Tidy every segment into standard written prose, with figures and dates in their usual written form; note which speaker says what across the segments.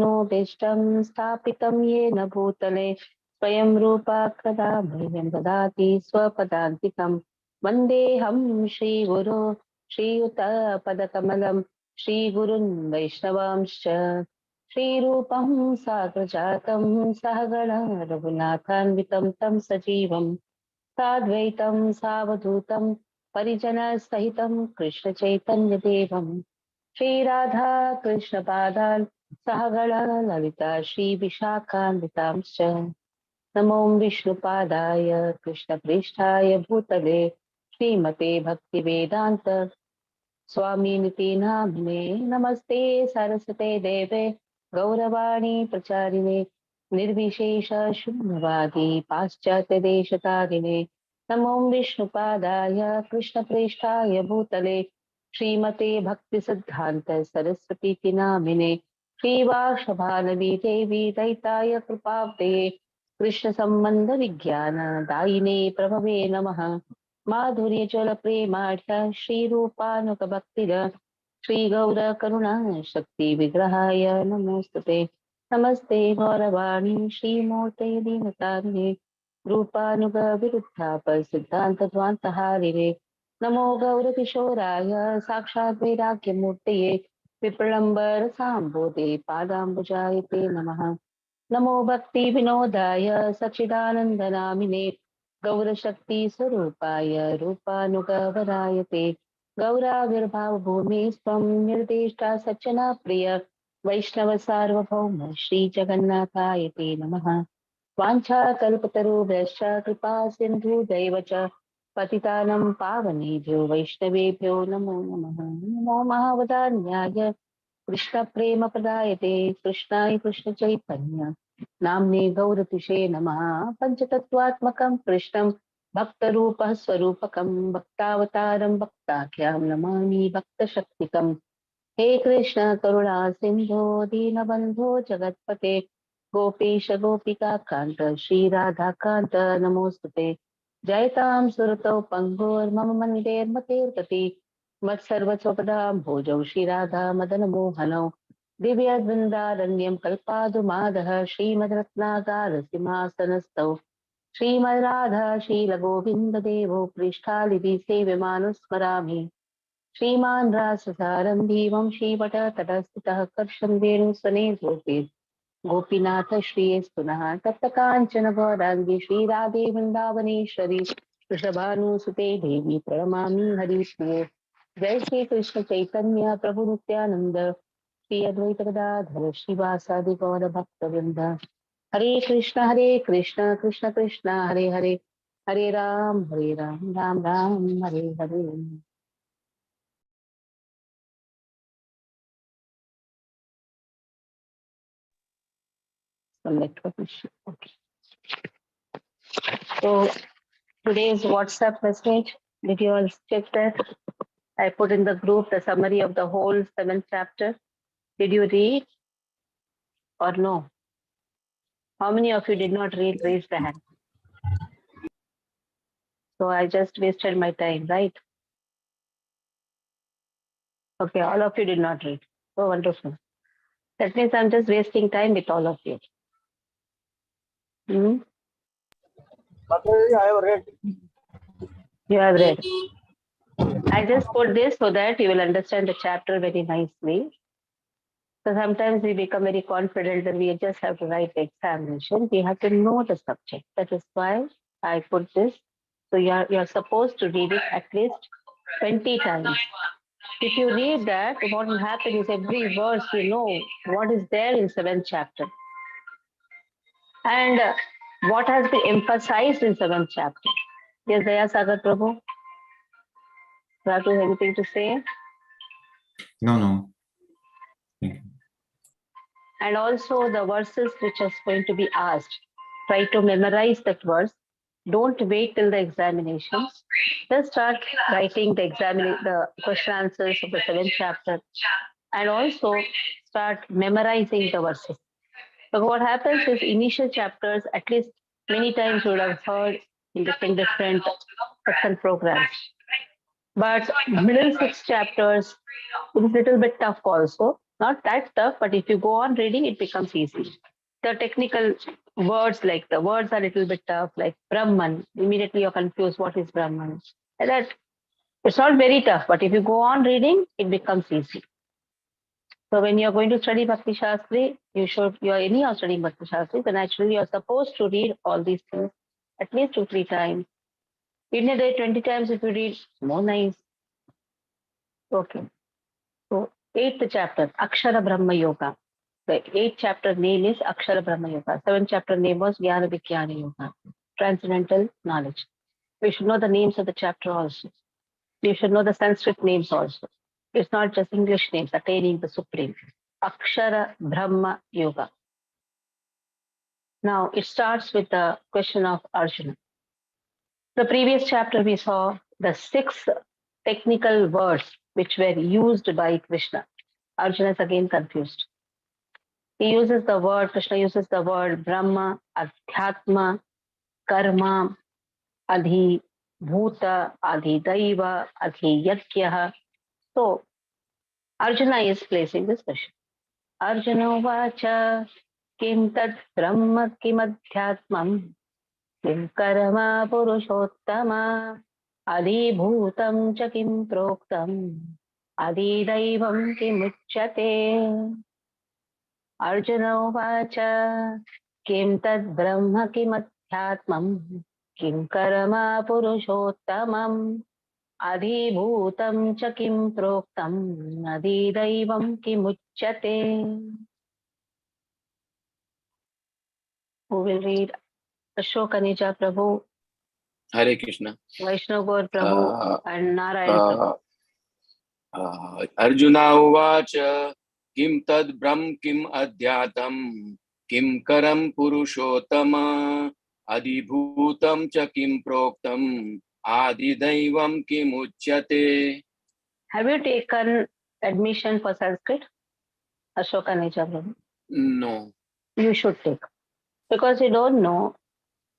Speaker 1: मनोभीष्टं स्थापितं येन भूतले स्वयं रूपा कदा मह्यं ददाति स्वपदान्तिकं वन्देऽहं श्रीगुरो श्रीयुतपदकमलं श्रीगुरुन् वैष्णवांश्च श्रीरूपं साग्रजातं सहगण रघुनाथान्वितं तं सजीवं साद्वैतं सावधूतं परिजनसहितं कृष्णचैतन्यदेवं श्रीराधा कृष्णपादान् सहगण ललिता श्रीविशाखान्वितांश्च नमो विष्णुपादाय कृष्णप्रेष्ठाय भूतले श्रीमते भक्तिवेदान्त स्वामिनिति नामिने नमस्ते सरस्वते देवे गौरवाणी प्रचारिणे निर्विशेष शून्यवादी पाश्चात्यदेशतारिणे नमो विष्णुपादाय कृष्णप्रेष्ठाय भूतले श्रीमते भक्तिसिद्धान्त सरस्वती नामिने श्रीवासभानवी देवी दैताय कृपाब्धे कृष्ण संबंध विज्ञान दायिने प्रभवे नमः माधुर्य जल प्रेमाढ्य श्रीरूपानुग भक्तिद श्री गौर करुणा शक्ति विग्रहाय नमोस्तुते नमस्ते गौरवाणी श्रीमूर्ते दीनतारिणे रूपानुग विरुद्धाप सिद्धांत ध्वान्तहारिणे नमो गौरकिशोराय साक्षात् वैराग्यमूर्तये विप्रलम्बर साम्बोधे पादाम्बुजायते नमः नमो भक्ति विनोदाय सच्चिदानन्दनामिने गौरशक्ति स्वरूपाय रूपानुगवरायते गौराविर्भावभूमि स्वं निर्देष्टा सज्जना प्रिय वैष्णव सार्वभौम श्री जगन्नाथाय ते नमः वाञ्छाकल्पतरुभ्यश्च कृपा सिन्धुदैव च पतितानं पावनेभ्यो वैष्णवेभ्यो नमो नमः नमो महावदान्याय कृष्ण प्रेम प्रदायते कृष्णाय कृष्ण चैतन्य नाम्ने गौरतिशे नमः पंचतत्वात्मकं कृष्णं भक्तरूपः स्वरूपकं भक्तावतारं भक्ताख्यं नमामि भक्तशक्तिकम् हे कृष्ण करुणा सिंधो दीनबन्धो जगत्पते गोपीश गोपिका कांत श्री राधा कांत नमोस्तुते जयतां सुरतौ पंगोर्मम मन्देर्मतेर्गति मत्सर्वस्वपदां भोजौ श्रीराधा मदन मोहनौ दिव्य वृन्दारण्यं कल्पादुमादः श्रीमद्रत्नागार सिंहासनस्थौ श्रीमद्राधा शीलगोविन्ददेवो पृष्ठालिभि सेव्यमानुस्मरामि श्रीमान् राससारं वंशीवटतटस्थितः कर्षं वेणुसने गोपीनाथ श्रीयस्तुनः तप्तकाञ्चन गौराङ्गी श्रीराधे वृन्दावनेश्वरी वृषभानुसुते देवी प्रणमामि हरिप्रिये जय श्री कृष्ण चैतन्य प्रभु नित्यानंद श्री अद्वैत गदाधर श्रीवासादि गौर भक्तवृंद हरे Krishna Krishna Krishna Hare Hare Hare Ram Ram Ram Hare Hare Okay. So today's WhatsApp message, did you all check that? I put in the group the summary of the whole 7th chapter. Did you read or no? How many of you did not read? Raise the hand. So I just wasted my time, right? Okay, all of you did not read. So wonderful. That means I'm just wasting time with all of you. Hmm?
Speaker 2: I have read.
Speaker 1: You have read. I just put this so that you will understand the chapter very nicely. So sometimes we become very confident that we just have to write the examination. We have to know the subject. That is why I put this. So you're supposed to read it at least 20 times. If you read that, what will happen is every verse you know what is there in 7th chapter. And what has been emphasized in 7th chapter. Yes, Daya Sagar Prabhu? You have anything to say?
Speaker 3: No.
Speaker 1: And also the verses which are going to be asked. Try to memorize that verse. Don't wait till the examinations. Just start writing the question answers of the 7th chapter. And also start memorizing the verses. So what happens is initial chapters, at least many times you would have heard in different section programs. But middle 6 chapters, it is a little bit tough also. Not that tough, but if you go on reading, it becomes easy. The technical words, like the words are a little bit tough, like Brahman. Immediately you're confused, what is Brahman? And that it's not very tough, but if you go on reading, it becomes easy. So when you're going to study Bhakti Shastri, you are anyhow studying Bhakti Shastri, then actually you're supposed to read all these things at least 2-3 times. In a day, 20 times if you read, more nice. Okay. So 8th chapter, Akshara Brahma Yoga. The 8th chapter name is Akshara Brahma Yoga. 7th chapter name was Jnana Vijnana Yoga, Transcendental Knowledge. We should know the names of the chapter also. You should know the Sanskrit names also. It's not just English names, attaining the Supreme. Akshara Brahma Yoga. Now it starts with the question of Arjuna. The previous chapter we saw the 6 technical words which were used by Krishna. Arjuna is again confused. Krishna uses the word Brahma, Adhyatma, Karma, Adhi Bhuta, Adhi Daiva, Adhi Yakyah. So Arjuna is placing this question. Arjuna vacha kim tat brahma kim adhyatmam kim karma purushottama adi bhutam cha kim proktam adi daivam kim uchyate. Arjuna vacha kim tad brahma kim adhyatmam kim karma purushottamam adhibhutam cha kim proktam adidaivam kim uchyate. Who will read? Ashok Anija Prabhu,
Speaker 2: Hare Krishna.
Speaker 1: Vaishnav Gaur Prabhu, and Narayan Prabhu.
Speaker 2: Arjuna uvacha kim tad brahm kim adhyatam kim karam purushottama adibhutam cha kim proktam adidaivam kim uchyate.
Speaker 1: Have you taken admission for Sanskrit? Ashok Anija Prabhu.
Speaker 2: No.
Speaker 1: You should take. Because you don't know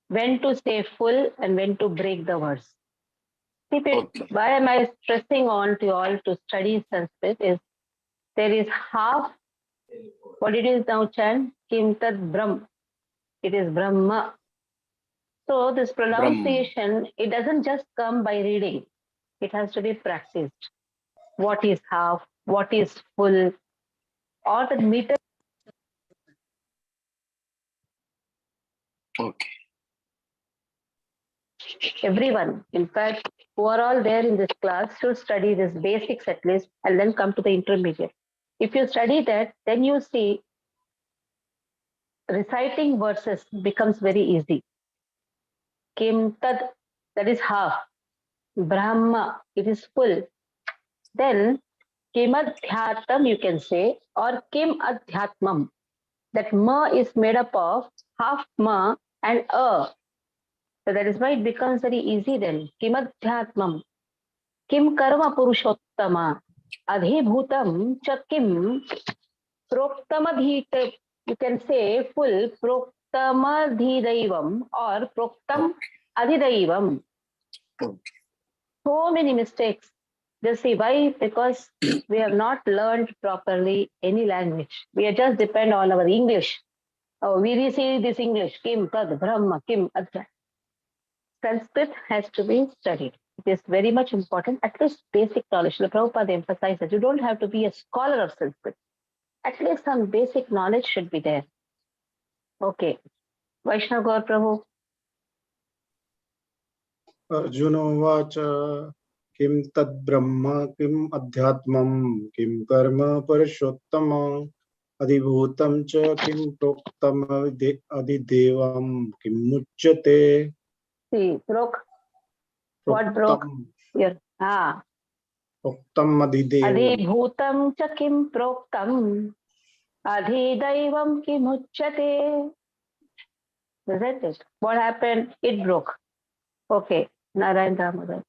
Speaker 1: when to say full and when to break the words.
Speaker 2: Okay.
Speaker 1: Why am I stressing on to you all to study Sanskrit is there is half, what it is now chant, Kim Tad Brahm. It is Brahma. So this pronunciation, it doesn't just come by reading. It has to be practiced. What is half, what is full, or the meter.
Speaker 2: Okay.
Speaker 1: Everyone, in fact, who are all there in this class should study this basics at least and then come to the intermediate. If you study that, then you see reciting verses becomes very easy. Kim tad, that is half. Brahma, it is full. Then Kim adhyatam you can say, or Kim adhyatmam. That ma is made up of half ma and a. So that is why it becomes very easy then. Kim adhyatmam. Kim karma purushottama. Adhibhutam cha kim proktamadhita. You can say full proktamadhidaivam or proktam adhidaivam.
Speaker 2: Okay.
Speaker 1: So many mistakes. Just see why? Because we have not learned properly any language. We are just depend on our English. Oh, we receive this English. Kim tad brahma kim adhya. Sanskrit has to be studied. It is very much important. At least basic knowledge. The Prabhupada emphasizes you don't have to be a scholar of Sanskrit. At least some basic knowledge should be there. Okay. Vaishnav Gaur Prabhu.
Speaker 4: Arjuna kim tad brahma kim adhyatmam kim karma parashottama adibhutam cha kim proktam adidevam kim muchyate.
Speaker 1: See, broke. What broke? Here.
Speaker 4: Proktam adidevam.
Speaker 1: Adibhutam cha kim proktam adhidaivam kim uchyate. Isn't it? What happened? It broke. Okay. Narayan Damodar.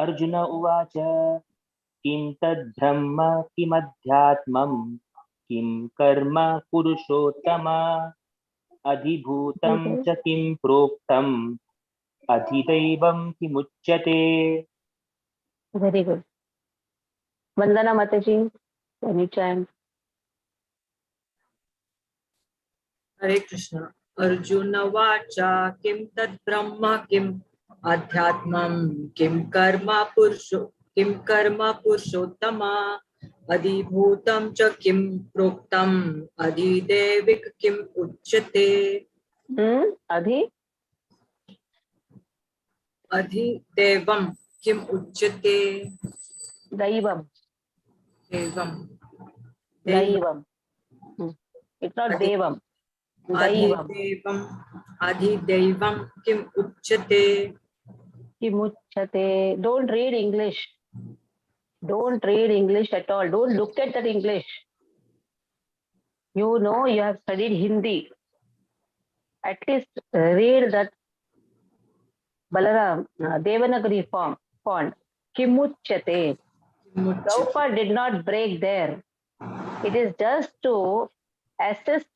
Speaker 5: Arjuna uvacha kim tad brahma kim adhyatmam kim karma purushottama adhibhutam cha kim proktam adhidaivam kim uchyate.
Speaker 1: Very good. Vandana Mataji, can you chant?
Speaker 6: Hare Krishna. Arjuna vacha kim tad brahma kim adhyatmam kim karma purushottama adhibhutam cha kim proktam adhidevik kim uchyate
Speaker 1: Adhi?
Speaker 6: adhidevam kim uchyate
Speaker 1: Daivam.
Speaker 6: devam
Speaker 1: Daivam. It's not
Speaker 6: Adi-
Speaker 1: Devam. Daivam.
Speaker 6: adhidevam kim uchyate.
Speaker 1: Kimuchate. Don't read English. Don't read English at all. Don't look at that English. You know you have studied Hindi. At least read that Balaram, Devanagari font. Kimuchate. Prabhupada did not break there. It is just to assist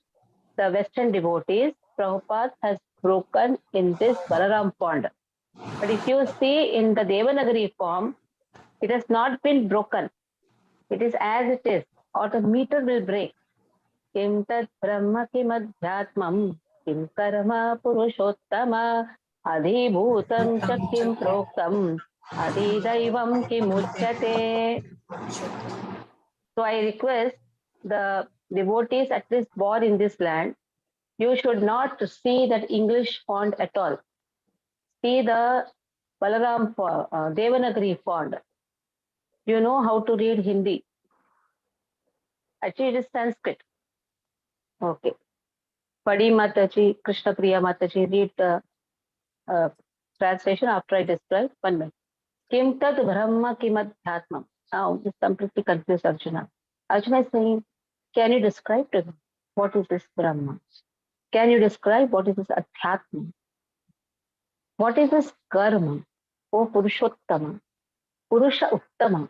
Speaker 1: the Western devotees. Prabhupada has broken in this Balaram font. But if you see in the Devanagari form, it has not been broken. It is as it is, or the meter will break. Kim tat brahma kim adhyatmam kim karma purushottama adhibhutam cha kim proktam adhidaivam kim uchyate. So I request the devotees at least born in this land, you should not see that English font at all. See the Balaram Devanagari font. You know how to read Hindi. Actually, it is Sanskrit. Okay. Padi Mataji, Krishna Priya Mataji, read the translation after I describe. 1 minute. Kim tat brahma kim adhyatmam. Now, this completely confused Arjuna. Arjuna is saying, can you describe to him what is this Brahma? Can you describe what is this Adhyatma? What is this Karma? Oh Purushottama. Purusha Uttama.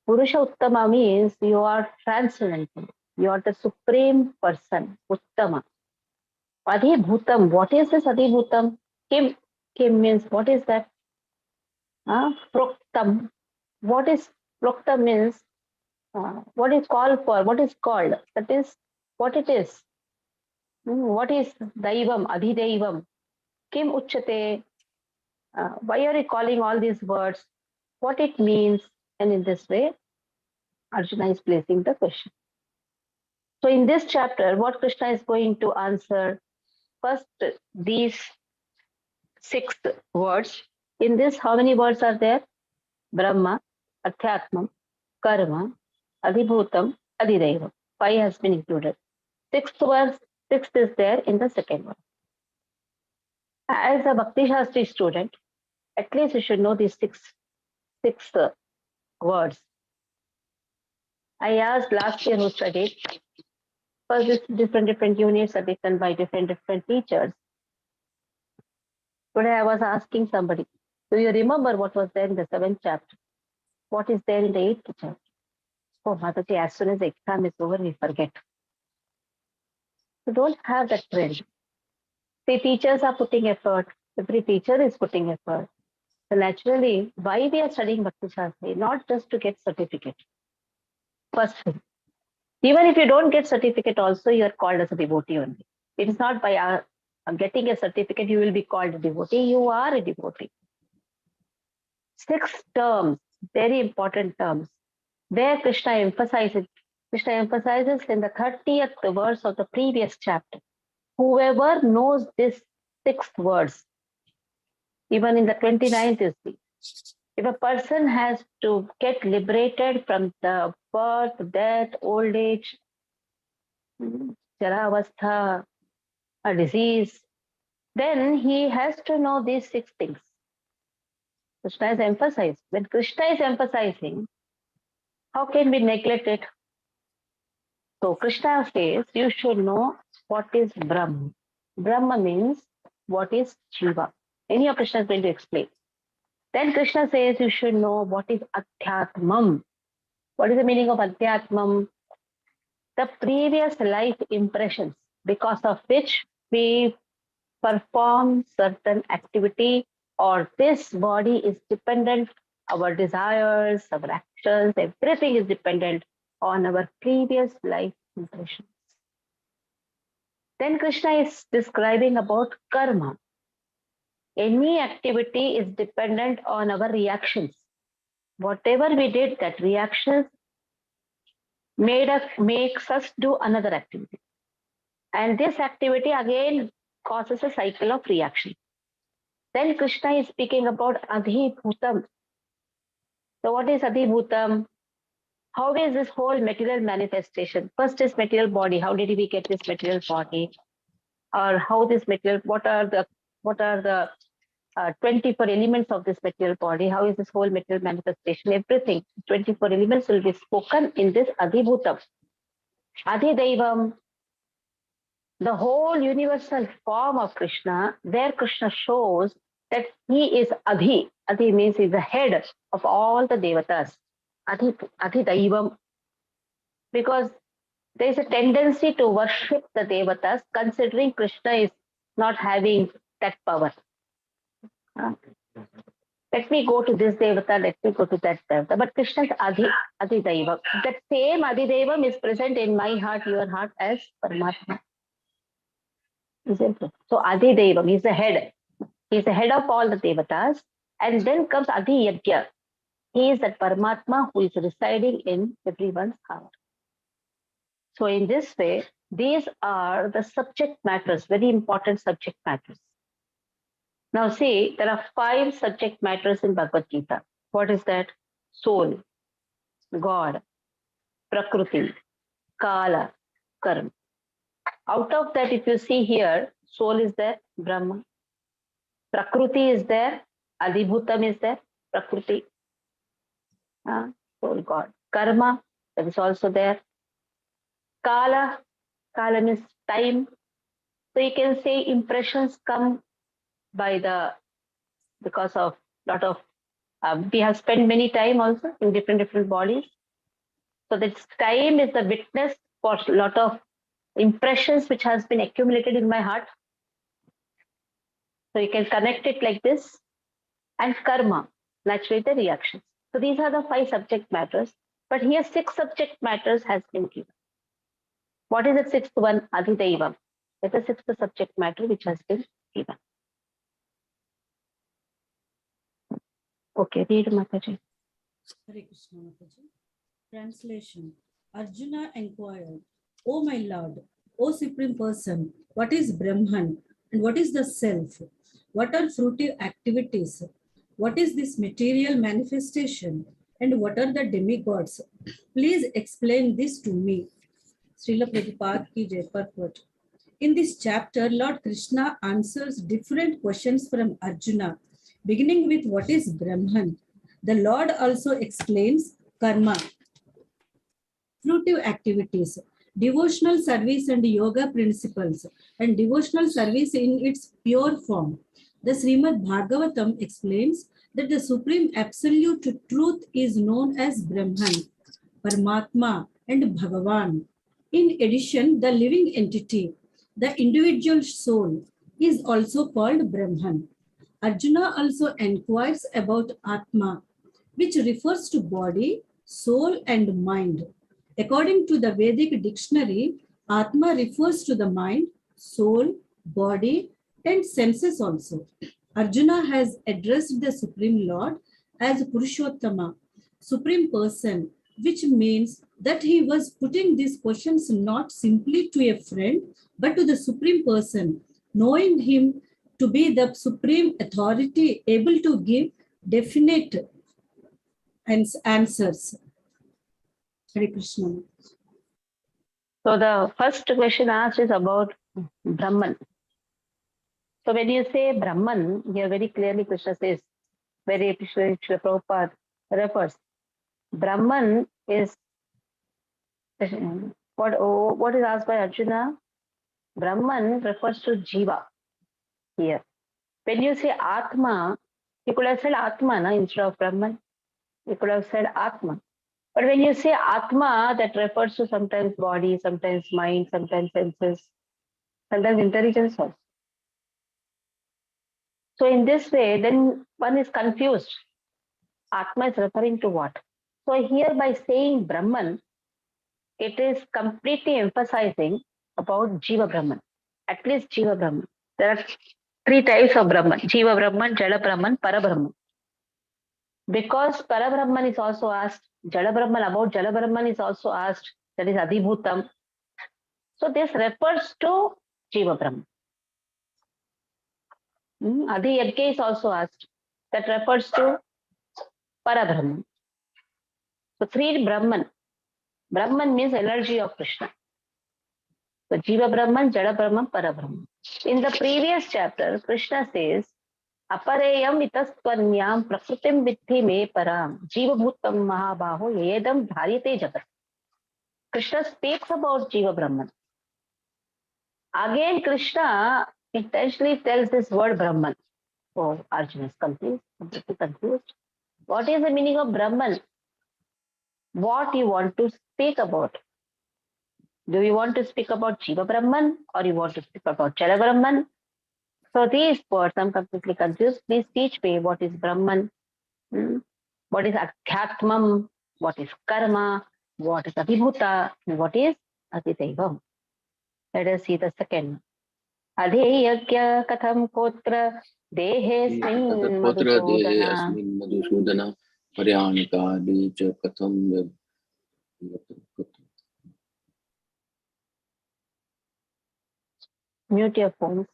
Speaker 1: Purusha Uttama means you are transcendental. You are the supreme person. Uttama. Adhibhutam. What is this Adhibhutam? Kim. Kim means what is that? Proktam. What is Proktam means what is called for? What is called? That is what it is. What is Daivam? Adhidaivam. Kim Uchate. Why are you calling all these words? What it means? And in this way, Arjuna is placing the question. So in this chapter, what Krishna is going to answer, first these 6 words. In this, how many words are there? Brahma, Adhyatmam, Karma, Adhibhutam, Adhidaivam. 5 has been included. 6th is there in the second one. As a Bhakti Shastri student, at least you should know these six words. I asked last year who studied, because these different units are written by different teachers. Today I was asking somebody, do you remember what was there in the 7th chapter? What is there in the 8th chapter? Oh, Mataji, as soon as the exam is over, we forget. So don't have that trend. See, teachers are putting effort. Every teacher is putting effort. So naturally, why we are studying Bhakti Shastri? Not just to get certificate. First thing. Even if you don't get certificate also, you are called as a devotee only. It is not by getting a certificate, you will be called a devotee. You are a devotee. 6 terms, very important terms. Where Krishna emphasizes in the 30th verse of the previous chapter. Whoever knows these 6 words, even in the 29th you see, if a person has to get liberated from the birth, death, old age, Jaravastha, a disease, then he has to know these 6 things. Krishna is emphasized. When Krishna is emphasizing, how can we neglect it? So Krishna says you should know what is Brahma. Brahma means what is Jiva. Any of Krishna is going to explain. Then Krishna says you should know what is Adhyatmam. What is the meaning of Adhyatmam? The previous life impressions because of which we perform certain activity or this body is dependent Our desires, our actions, everything is dependent on our previous life impressions. Then Krishna is describing about karma. Any activity is dependent on our reactions. Whatever we did, that reactions makes us do another activity. And this activity again causes a cycle of reaction. Then Krishna is speaking about adhibhutam. So what is adhibhutam? How is this whole material manifestation? First is material body. How did we get this material body? Or how this material, what are the 24 elements of this material body? How is this whole material manifestation? Everything, 24 elements will be spoken in this adhibhutam. Adhidaivam, the whole universal form of Krishna, there Krishna shows that he is Adhi. Adhi means he is the head of all the devatas. Adhidaivam. Because there is a tendency to worship the devatas, considering Krishna is not having that power. Let me go to this devata, let me go to that devata. But Krishna is Adhidaivam. That same Adhidaivam is present in my heart, your heart as Paramatma. Isn't it? So Adhidevam, he's the head. He's the head of all the devatas. And then comes Adhiyagya. He is that Paramatma who is residing in everyone's heart. So in this way, these are the subject matters, very important subject matters. Now see, there are 5 subject matters in Bhagavad Gita. What is that? Soul, God, Prakriti, Kala, Karma. Out of that, if you see here, soul is there, Brahma. Prakriti is there, Adhibhutam is there, Prakriti. Soul, God. Karma, that is also there. Kala, Kala means time. So you can say impressions come because of lot of, we have spent many time also in different bodies. So this time is the witness for a lot of impressions which has been accumulated in my heart. So you can connect it like this. And karma, naturally the reactions. So these are the 5 subject matters. But here 6 subject matters has been given. What is the 6th one? Adhidaivam. That is the 6th subject matter which has been given. Okay, read Mataji.
Speaker 7: Hare Krishna Mataji. Translation. Arjuna inquired, O my Lord, O Supreme Person, what is Brahman and what is the self? What are fruitive activities? What is this material manifestation? And what are the demigods? Please explain this to me. Srila Prabhupada ki jai, purport. In this chapter, Lord Krishna answers different questions from Arjuna, beginning with what is Brahman. The Lord also explains karma, fruitive activities, devotional service and yoga principles, and devotional service in its pure form. The Srimad Bhagavatam explains that the supreme absolute truth is known as Brahman, Paramatma, and Bhagavan. In addition, the living entity, the individual soul, is also called Brahman. Arjuna also inquires about Atma, which refers to body, soul, and mind. According to the Vedic dictionary, Atma refers to the mind, soul, body, and senses also. Arjuna has addressed the Supreme Lord as Purushottama, Supreme Person, which means that he was putting these questions not simply to a friend, but to the Supreme Person, knowing him to be the supreme authority able to give definite answers. Hare Krishna.
Speaker 1: So the first question asked is about Brahman. So when you say Brahman, here very clearly Krishna says, very Prabhupada refers. Brahman is what is asked by Arjuna. Brahman refers to Jiva here. When you say Atma, you could have said Atma instead of Brahman. You could have said Atma. But when you say Atma, that refers to sometimes body, sometimes mind, sometimes senses, sometimes intelligence also. So in this way, then one is confused. Atma is referring to what? So here by saying Brahman, it is completely emphasizing about Jiva Brahman, at least Jiva Brahman. There are three types of Brahman: Jiva Brahman, Jala Brahman, Para Brahman. Because Para Brahman is also asked, Jala Brahman, about Jala Brahman is also asked, that is Adhibhutam. So this refers to Jiva Brahman. Adi Yajna is also asked, that refers to Para Brahman. So three Brahman. Brahman means energy of Krishna. So Jiva Brahman, Jada Brahman, Para Brahman. In the previous chapter, Krishna says, Apareyam itaspanyam prakritim viddhi me param Jiva bhutam mahabaho yedam dharite jagat. Krishna speaks about Jiva Brahman. Again, Krishna intentionally tells this word Brahman. Oh, Arjuna is completely confused. What is the meaning of Brahman? What you want to speak about? Do you want to speak about Jiva Brahman or you want to speak about Jala Brahman? So these words, I'm completely confused. Please teach me what is Brahman, what is Adhyatmam, what is Karma, what is Abhibhuta, and what is Aditaivam. Let us see the second. Adheyagya katham kotra dehesmin
Speaker 2: Potra dehe
Speaker 1: madhusudana.
Speaker 2: asmin madhusudana paryanika cha katham.
Speaker 1: Mute your phones.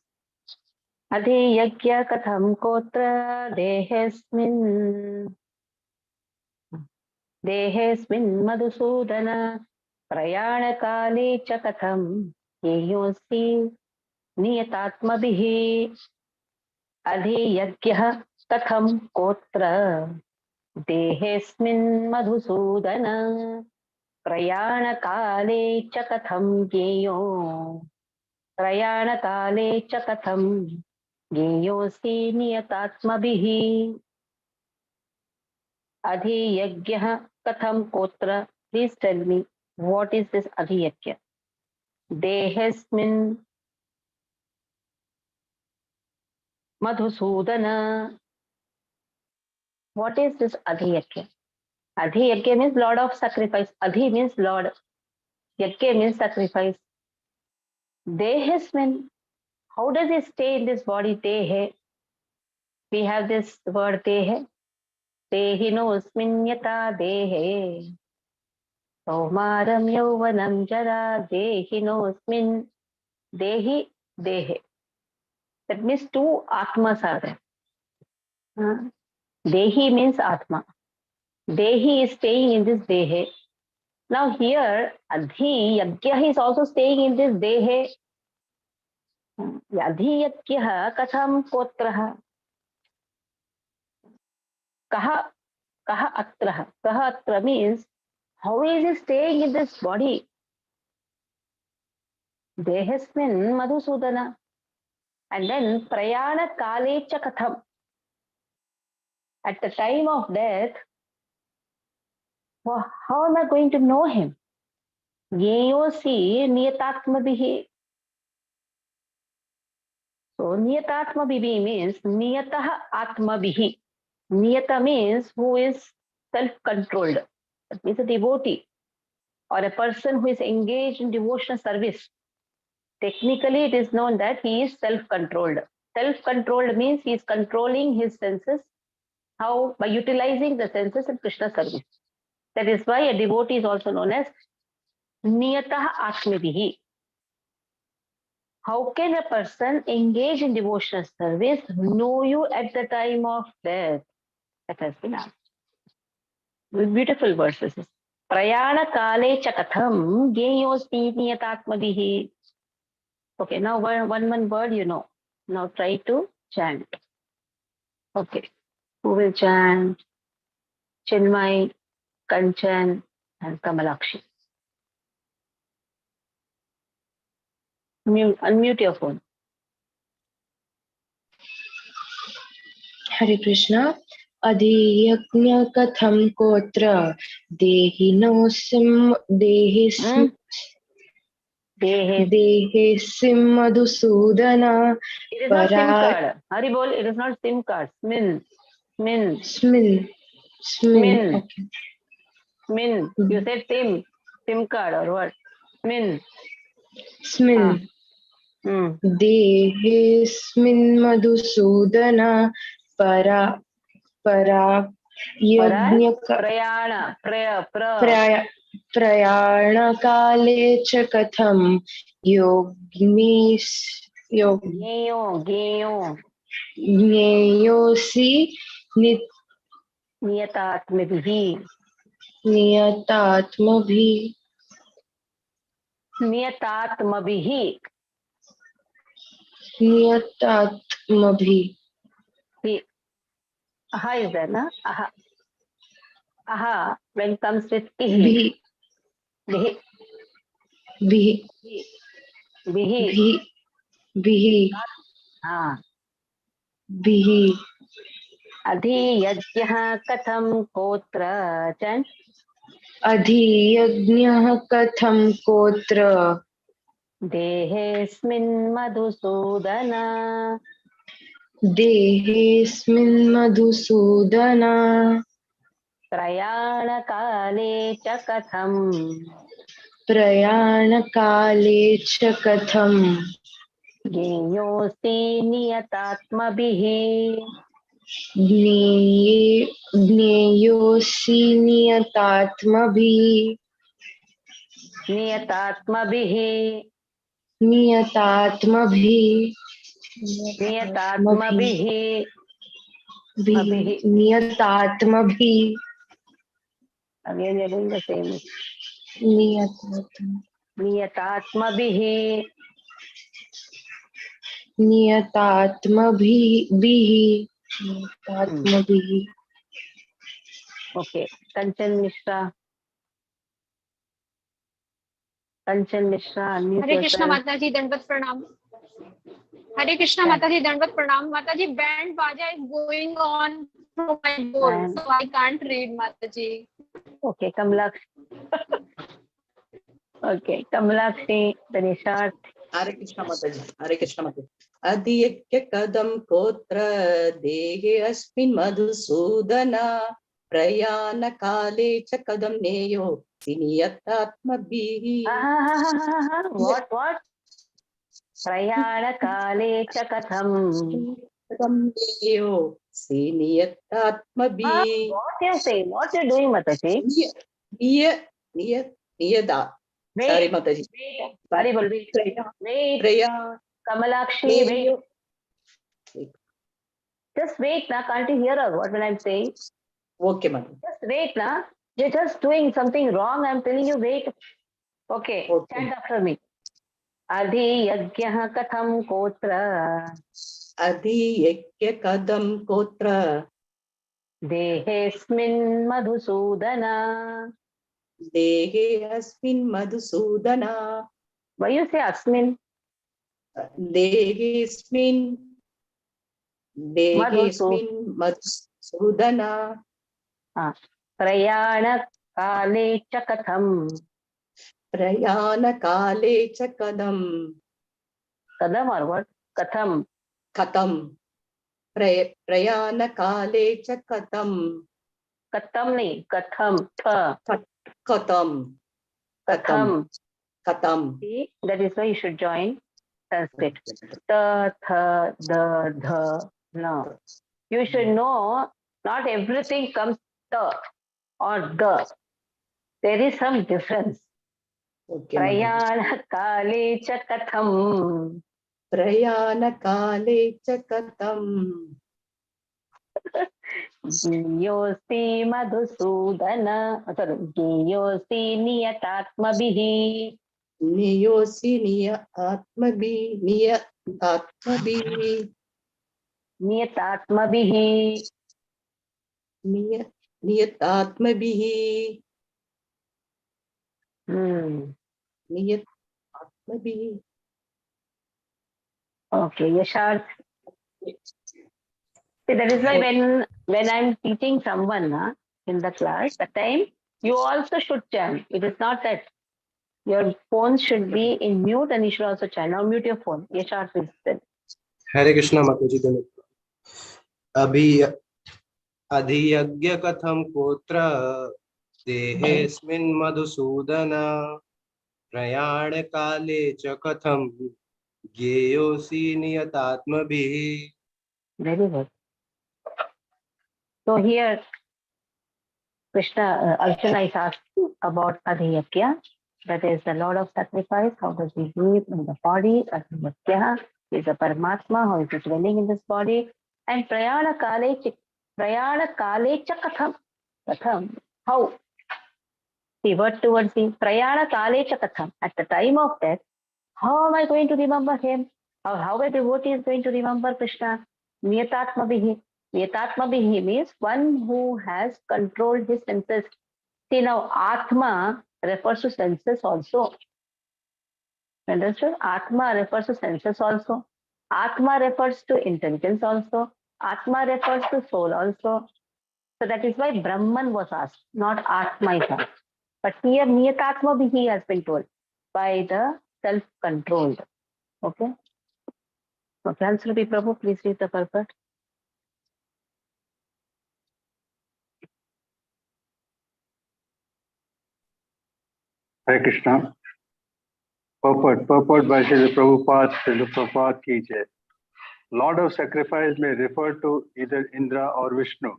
Speaker 1: Adheyagya katham kotra dehesmin madhusudana prayanakale cha katham yeyosi niyatatmabhihi adheyagya katham kotra dehesmin madhusudana प्रयाणकाले च कथं ज्ञेयो प्रयाणकाले च कथं ज्ञेयोऽसि नियतात्मभिः अधियज्ञः कथं कोत्र. Please tell me what is this अधियज्ञ? देहेऽस्मिन् Madhusudan. What is this अधियज्ञ? Adhiyajna means Lord of sacrifice. Adhi means Lord. Yajna means sacrifice. Dehesmin. How does it stay in this body? Dehe. We have this word dehe. Dehinosmin yata dehe. Somaram yauvanam jara dehinosmin. Dehi dehe. That means two atmas are there. Dehi means atma. Dehi is staying in this dehe. Now here, Adhi Yajna is also staying in this Dehe. Adhi Yajna katham kotraha. Kaha atraha. Kaha atra means, how is he staying in this body? Dehesmin madhusudana. And then prayana kale cha katham. At the time of death, well, how am I going to know him? Yeyosi niyatatmabhihi. So niyatatmabhihi means niyataha atmabhihi. Niyata means who is self-controlled. That means a devotee or a person who is engaged in devotional service. Technically, it is known that he is self-controlled. Self-controlled means he is controlling his senses. How? By utilizing the senses in Krishna service. That is why a devotee is also known as Niyataha Atmabhihi. How can a person engage in devotional service know you at the time of death? That has been asked. Beautiful verses. Prayana kale cha katham gyeyosti niyatatmabhihi. Okay, now one word you know. Now try to chant. Okay, who will chant? Chinmay, Kanchan, and Kamalakshi. Unmute your phone.
Speaker 8: Hare Krishna. Adhiyajna katham kotra dehinosim dehisim madhusudana.
Speaker 1: It is not SIM card. Haribol, it is not SIM card. Smin.
Speaker 8: Smil. Smin.
Speaker 1: Min.
Speaker 8: Okay.
Speaker 1: Min. You said SIM. SIM card or what? Min.
Speaker 8: Smin. Dehesmin madhusudana para yajnaka
Speaker 1: Prayana.
Speaker 8: प्रयाणकाले च कथं ज्ञेयोऽसि
Speaker 1: नियतात्मभिः.
Speaker 8: नियतात्मभिः.
Speaker 1: Aha is there, na? Aha. When comes with ihi. Bihi. Adhiyajyah katham kotra chan.
Speaker 8: अधियज्ञः कथं कोत्र
Speaker 1: Dehesmin madhusudana.
Speaker 8: देहेऽस्मिन् मधुसूदन
Speaker 1: प्रयाणकाले च कथम्.
Speaker 8: प्रयाणकाले च कथं
Speaker 1: ज्ञेयोऽसि नियतात्मभिः.
Speaker 8: ज्ञेयोऽसि नियतात्मभिः
Speaker 1: नियतात्मभिः. Again we are doing the same. नियतात्मभिः. Okay. Kanchan Mishra. Unmute
Speaker 9: Hare Krishna
Speaker 1: yourself.
Speaker 9: माता जी, दंडवत प्रणाम. हरे कृष्णा माता जी, दंडवत प्रणाम. माता जी, बैंड बाजा is going on through my door, so I can't read, माता जी.
Speaker 1: Okay, Kamalakshi. Okay, Kamalakshi, the short.
Speaker 10: हरे कृष्ण माताजी. हरे कृष्ण माताजी. अधियज्ञ कदम कोत्र देहे अस्मिन् मधुसूदन प्रयाण काले च कदम नेयो नियतात्मभिः.
Speaker 1: What? प्रयाण काले च कथम.
Speaker 10: कदम नेयो नियतात्मभिः.
Speaker 1: What you say? What you doing, Mataji?
Speaker 10: नियदा. Sorry, Mataji.
Speaker 1: Wait. Kamalakshi, wait. Just wait, na. Can't you hear her? What when I'm saying?
Speaker 10: Okay, Mataji.
Speaker 1: Just wait, na. You're just doing something wrong. I'm telling you, wait. Okay. Chant after me. Adhiyajyah katham kotra.
Speaker 10: Adhiyajya kadam kotra.
Speaker 1: Dehesmin madhusudana.
Speaker 10: Asmin madhusudana.
Speaker 1: Why you say asmin?
Speaker 10: Dehismin madhusudana.
Speaker 1: Prayana kale cha katham.
Speaker 10: Prayana kale cha kadam.
Speaker 1: Kadam or what? Katham.
Speaker 10: Katham. Prayana kale cha katham.
Speaker 1: Katham nahi, katham.
Speaker 10: Katham.
Speaker 1: See, that is why you should join Sanskrit. Ta, tha, da, dha, no. You should know not everything comes ta or the. There is some difference. Prayana kale cha katham.
Speaker 10: Prayana kale cha katham.
Speaker 1: Gyosi madhusudana. Gyosi niyatatmabhihi.
Speaker 10: Niyosi niyatatmabhihi. Niyatatmabhihi.
Speaker 1: Okay, Yasharth. See, that is why when I'm teaching someone in the class, that time you also should chant. It is not that your phone should be in mute and you should also chant. Now mute your phone. Yasharth is.
Speaker 4: Hare Krishna Mataji.
Speaker 11: अधियज्ञ कथम कोत्र देहेऽस्मिन् मधुसूदन प्रयाण काले च कथम ज्ञेयोऽसि नियतात्मभिः.
Speaker 1: Very good. So here Krishna, Arjuna is asking about Adhiyakya, that is the Lord of Sacrifice. How does he live in the body? Adhiyakya is a Paramatma, how is he dwelling in this body? And Prayana Kale cha Katham. Katham, how? The word towards him. Prayana Kale cha Katham. At the time of death, how am I going to remember him? Or how a devotee is going to remember Krishna? Niyatatmabihi. Niyatatmabihi means one who has controlled his senses. See now, Atma refers to senses also. Understood? Atma refers to senses also. Atma refers to intelligence also. Atma refers to soul also. So that is why Brahman was asked, not Atma is asked. But here Niyatatmabihi has been told by the self-controlled. Okay? Okay, answer be Prabhu, please read the purport.
Speaker 12: Hare Krishna. Purport by Srila Prabhupada ki jai. Lord of sacrifice may refer to either Indra or Vishnu.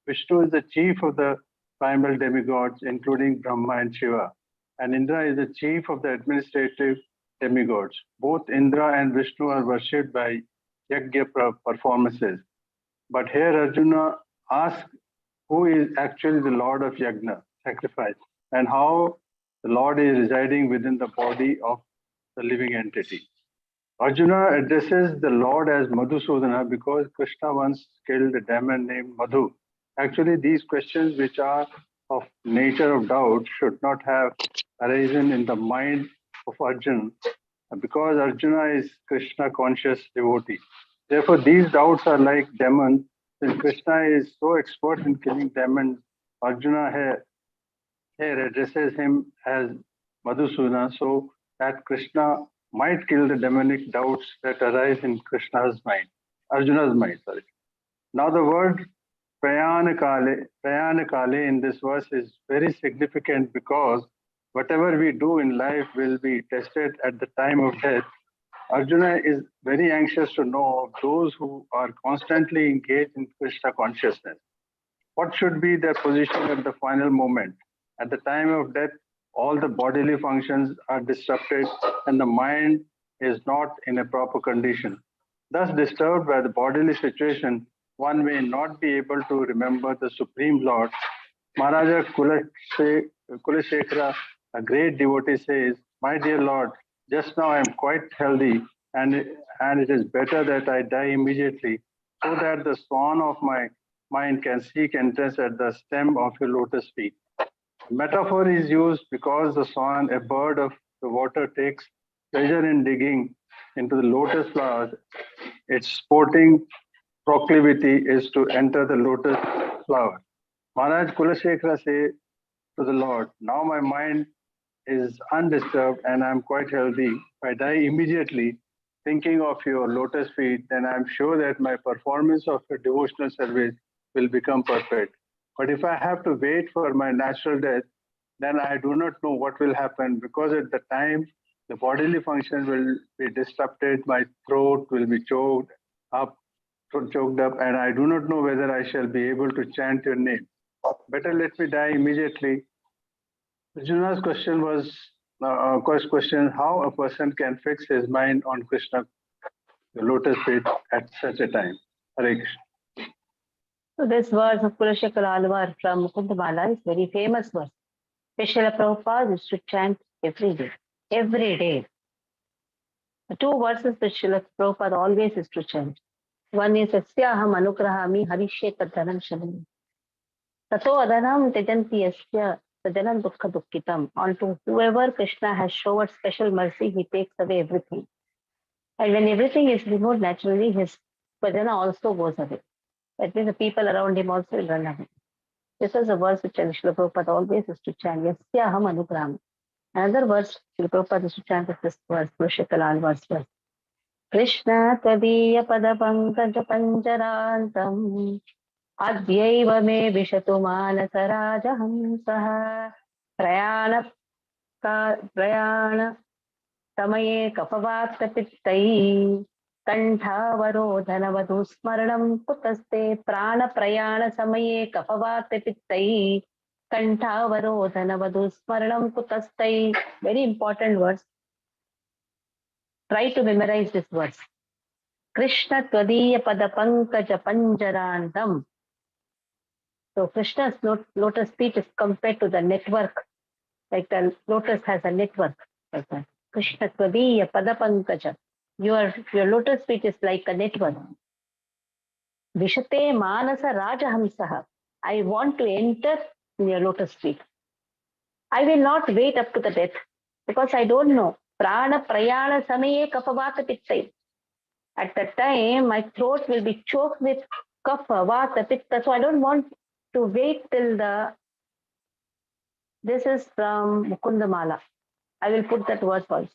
Speaker 12: Vishnu is the chief of the primal demigods, including Brahma and Shiva. And Indra is the chief of the administrative demigods. Both Indra and Vishnu are worshipped by yajna performances. But here Arjuna asks who is actually the Lord of yajna, sacrifice, and how the Lord is residing within the body of the living entity. Arjuna addresses the Lord as Madhusudana because Krishna once killed a demon named Madhu. Actually, these questions, which are of nature of doubt, should not have arisen in the mind of Arjuna because Arjuna is Krishna conscious devotee. Therefore, these doubts are like demons. Since Krishna is so expert in killing demons, Arjuna here addresses him as Madhusudana so that Krishna might kill the demonic doubts that arise in Krishna's mind, Arjuna's mind. Sorry. Now the word Prayanakale in this verse is very significant because whatever we do in life will be tested at the time of death. Arjuna is very anxious to know of those who are constantly engaged in Krishna consciousness. What should be their position at the final moment? At the time of death, all the bodily functions are disrupted and the mind is not in a proper condition. Thus, disturbed by the bodily situation, one may not be able to remember the Supreme Lord. Maharaja Kulashekara, a great devotee, says, "My dear Lord, just now I am quite healthy and it is better that I die immediately so that the swan of my mind can seek entrance at the stem of your lotus feet." Metaphor is used because the swan, a bird of the water, takes pleasure in digging into the lotus flowers. Its sporting proclivity is to enter the lotus flower. Maharaj Kulashekara say to the Lord, "Now my mind is undisturbed and I am quite healthy. If I die immediately, thinking of your lotus feet, then I am sure that my performance of your devotional service will become perfect. But if I have to wait for my natural death, then I do not know what will happen because at the time the bodily function will be disrupted, my throat will be choked up, and I do not know whether I shall be able to chant your name. Better let me die immediately." Arjuna's question was how a person can fix his mind on Krishna, the lotus feet, at such a time. Hare Krishna.
Speaker 1: So this verse of Kulashekara Alvar from Mukundamala is very famous verse. Srila Prabhupada used to chant every day. Every day. The two verses that Srila Prabhupada always used to chant. One is Asyaham Anugrahami Harishye Tadhanam Shalami. Tato Adhanam Tejanti Asya Tajanam Dukha Dukkitam. Unto whoever Krishna has shown special mercy, he takes away everything. And when everything is removed, naturally his Padana also goes away. That means the people around him also will run away. This is a verse which Srila Prabhupada always used to chant. Yasyaham Anugraham. Another verse Srila Prabhupada used to chant is this verse, Kulashekara Alvar's verse. Krishna Tadiya Pada Pankaj Panjarantam Adyaiva me vishatu manasa rajahamsah prayana Samaye kapavastapittai Kanthavaro smaranam kutaste Prana prayana samaye kapavastapittai Kanthavaro smaranam kutastai. Very important verse. Try to memorize this verse. Krishna Tvadiya Pada Pankaja Panjarantam. So Krishna's lotus feet is compared to the network, like the lotus has a network. Like that. Krishna Tvadiya Pada Pankaja. Your lotus feet is like a network. Vishate Manasa Rajahamsaha. I want to enter in your lotus feet. I will not wait up to the death because I don't know. Prana Prayana Samaye Kapavata Pittai. At that time, my throat will be choked with kapha, vata, pitta. So I don't want to wait till the. This is from Mukundamala. I will put that verse also.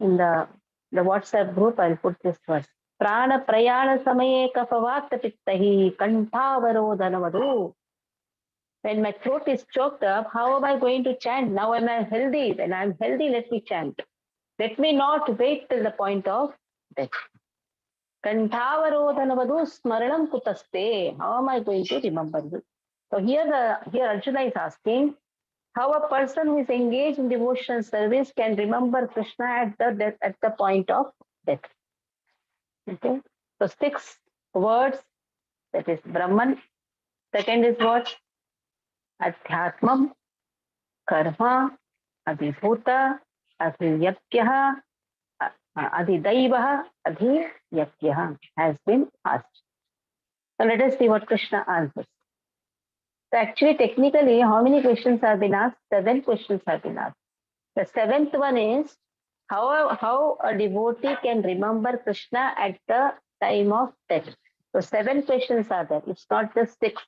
Speaker 1: In the WhatsApp group, I will put this verse. Prana prayana samaye kapha, vata, pittahi, kantavarodhanavadu. When my throat is choked up, how am I going to chant? Now am I healthy? When I am healthy, let me chant. Let me not wait till the point of death. Kantavarodhanavadu smaranam kutaste. How am I going to remember this? So here Arjuna is asking how a person who is engaged in devotional service can remember Krishna at the point of death. Okay. So 6 words, that is Brahman. Second is what? Adhyatmam, Karma, Adhibhuta, Adhiyapyaha, Adhidaivaha, Adhiyapyaha has been asked. So let us see what Krishna answers. So actually, technically, how many questions have been asked? 7 questions have been asked. The 7th one is how a devotee can remember Krishna at the time of death. So 7 questions are there. It's not just 6.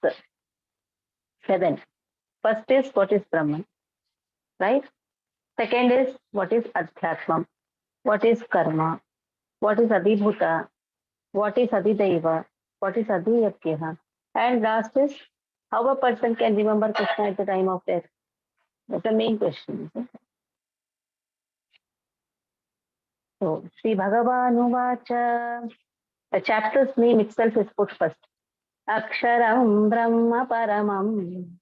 Speaker 1: 7. First is what is Brahman, right? Second is what is Adhyatmam, what is Karma, what is Adhibhuta, what is Adhidaiva, what is Adhiyapyaha, and last is how a person can remember Krishna at the time of death. That's the main question. So, Sri Bhagavan Uvacha. The chapter's name itself is put first. Aksharam Brahma Paramam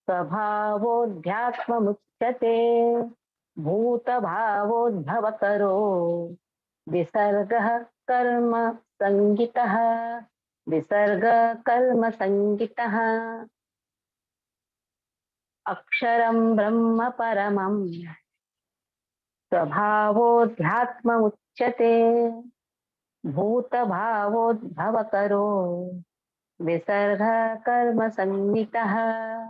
Speaker 1: Svabhavodhyatma Muchyate Bhuta Bhavodbhavakaro Visargah Karma Sangitaha Visarga Karma Sangitaha Aksharam Brahma Paramam Svabhavodhyatma Muchyate Bhuta Bhavodbhavakaro Visarga Karma Sangitaha.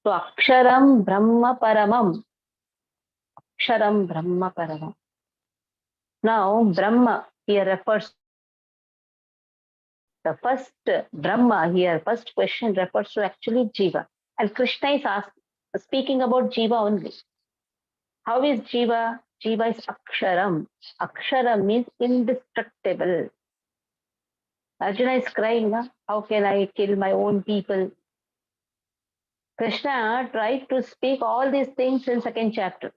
Speaker 1: So Aksharam Brahma Paramam. Aksharam Brahma Paramam. Now Brahma here refers, the first Brahma here, first question refers to actually Jiva. And Krishna is speaking about Jiva only. How is Jiva? Jiva is Aksharam. Aksharam means indestructible. Arjuna is crying, how can I kill my own people? Krishna tried to speak all these things in 2nd chapter.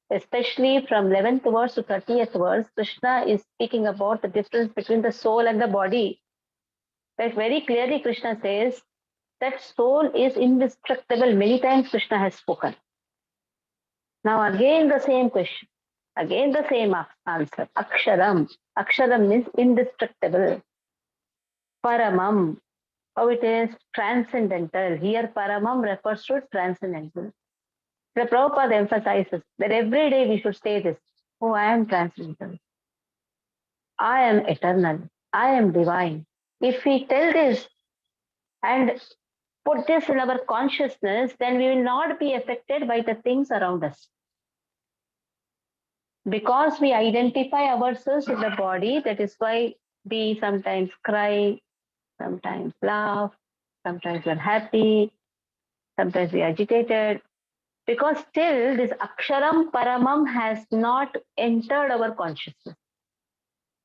Speaker 1: Especially from 11th verse to 30th verse, Krishna is speaking about the difference between the soul and the body. But very clearly Krishna says that soul is indestructible. Many times Krishna has spoken. Now again the same question. Again the same answer. Aksharam. Aksharam means indestructible. Paramam. How it is? Transcendental. Here Paramam refers to transcendental. The Prabhupada emphasizes that every day we should say this. Oh, I am transcendental. I am eternal. I am divine. If we tell this and put this in our consciousness, then we will not be affected by the things around us. Because we identify ourselves with the body, that is why we sometimes cry, sometimes laugh, sometimes we are happy, sometimes we are agitated. Because still this Aksharam Paramam has not entered our consciousness.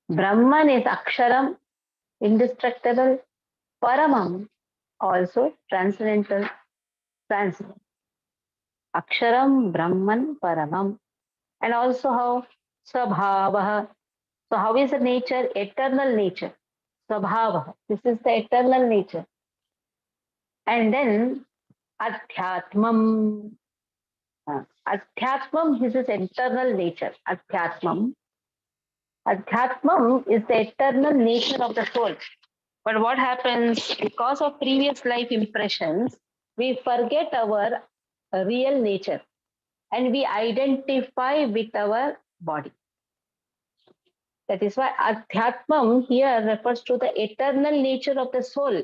Speaker 1: Brahman is Aksharam, indestructible, Paramam, also transcendental, transcendent. Aksharam, Brahman, Paramam. And also how Swabhavaha. So how is the nature? Eternal nature. Swabhavaha. This is the eternal nature. And then Adhyatmam. Adhyatmam is his eternal nature. Adhyatmam. Adhyatmam is the eternal nature of the soul. But what happens because of previous life impressions, we forget our real nature and we identify with our body. That is why Adhyatmam here refers to the eternal nature of the soul.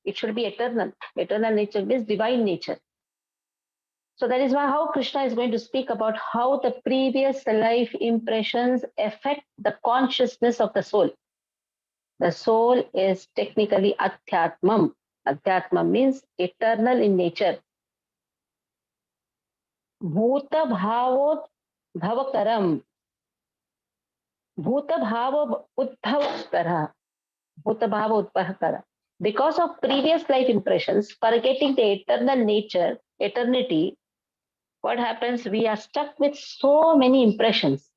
Speaker 1: It should be eternal. Eternal nature means divine nature. So that is why how Krishna is going to speak about how the previous life impressions affect the consciousness of the soul. The soul is technically Adhyatmam. Adhyatmam means eternal in nature. Bhuta bhavot bhavakaram. Bhuta bhava udbhavakara. Bhuta bhava udbhavakara. Because of previous life impressions, forgetting the eternal nature, eternity, what happens? We are stuck with so many impressions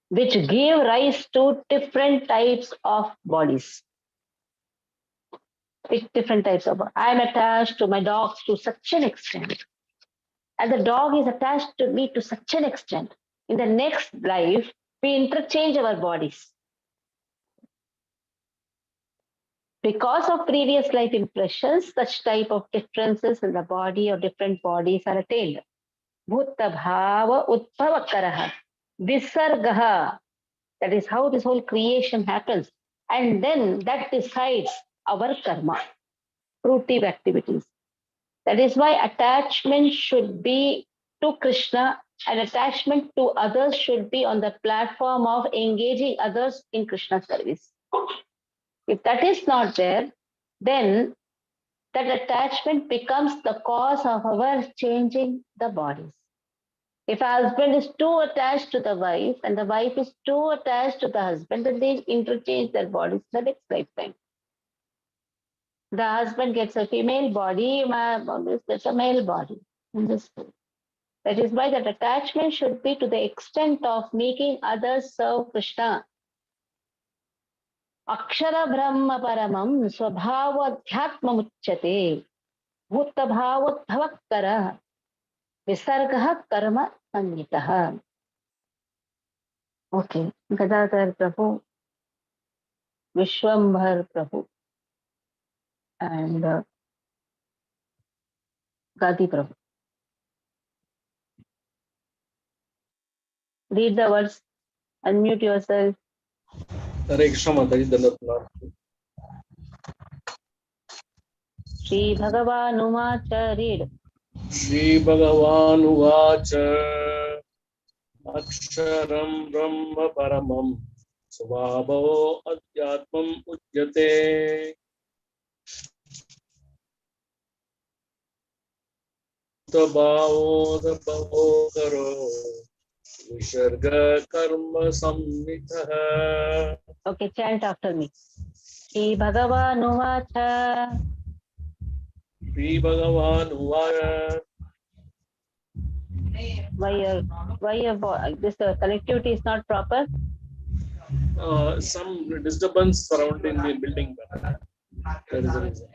Speaker 1: which give rise to different types of bodies. Different types of bodies. I am attached to my dogs to such an extent. And the dog is attached to me to such an extent. In the next life, we interchange our bodies. Because of previous life impressions, such type of differences in the body or different bodies are attained. Bhuta bhava udbhavakaraha. Visargaha. That is how this whole creation happens. And then that decides our karma, fruitive activities. That is why attachment should be to Krishna and attachment to others should be on the platform of engaging others in Krishna's service. If that is not there, then that attachment becomes the cause of our changing the bodies. If a husband is too attached to the wife and the wife is too attached to the husband, then they interchange their bodies in the next lifetime. The husband gets a female body, my body gets a male body. In this way. That is why that attachment should be to the extent of making others serve Krishna. Akshara Brahma Paramam Swabhava Adhyatmam Uchyate Bhuta Bhavadbhavakkara Visargaha Karma Sannitaha. Okay, Gadadhar Prabhu, Vishwambhar Prabhu, and Gadi Prabhu. Read the words, unmute yourself.
Speaker 13: Hare Krishna Mataji Dandavat.
Speaker 1: Shri Bhagavan Uvacha, read.
Speaker 13: Shri Bhagavan Uvacha Aksharam Brahma Paramam Svabhavo Adhyatmam Ujyate Bhavo Bhavo Karo Visarga Karma Samnitaha.
Speaker 1: Okay, chant after me. Shri Bhagavan Uvacha.
Speaker 13: Shri Bhagavan Uvacha.
Speaker 1: Why this connectivity is not proper?
Speaker 13: Some disturbance surrounding the building. That is the reason.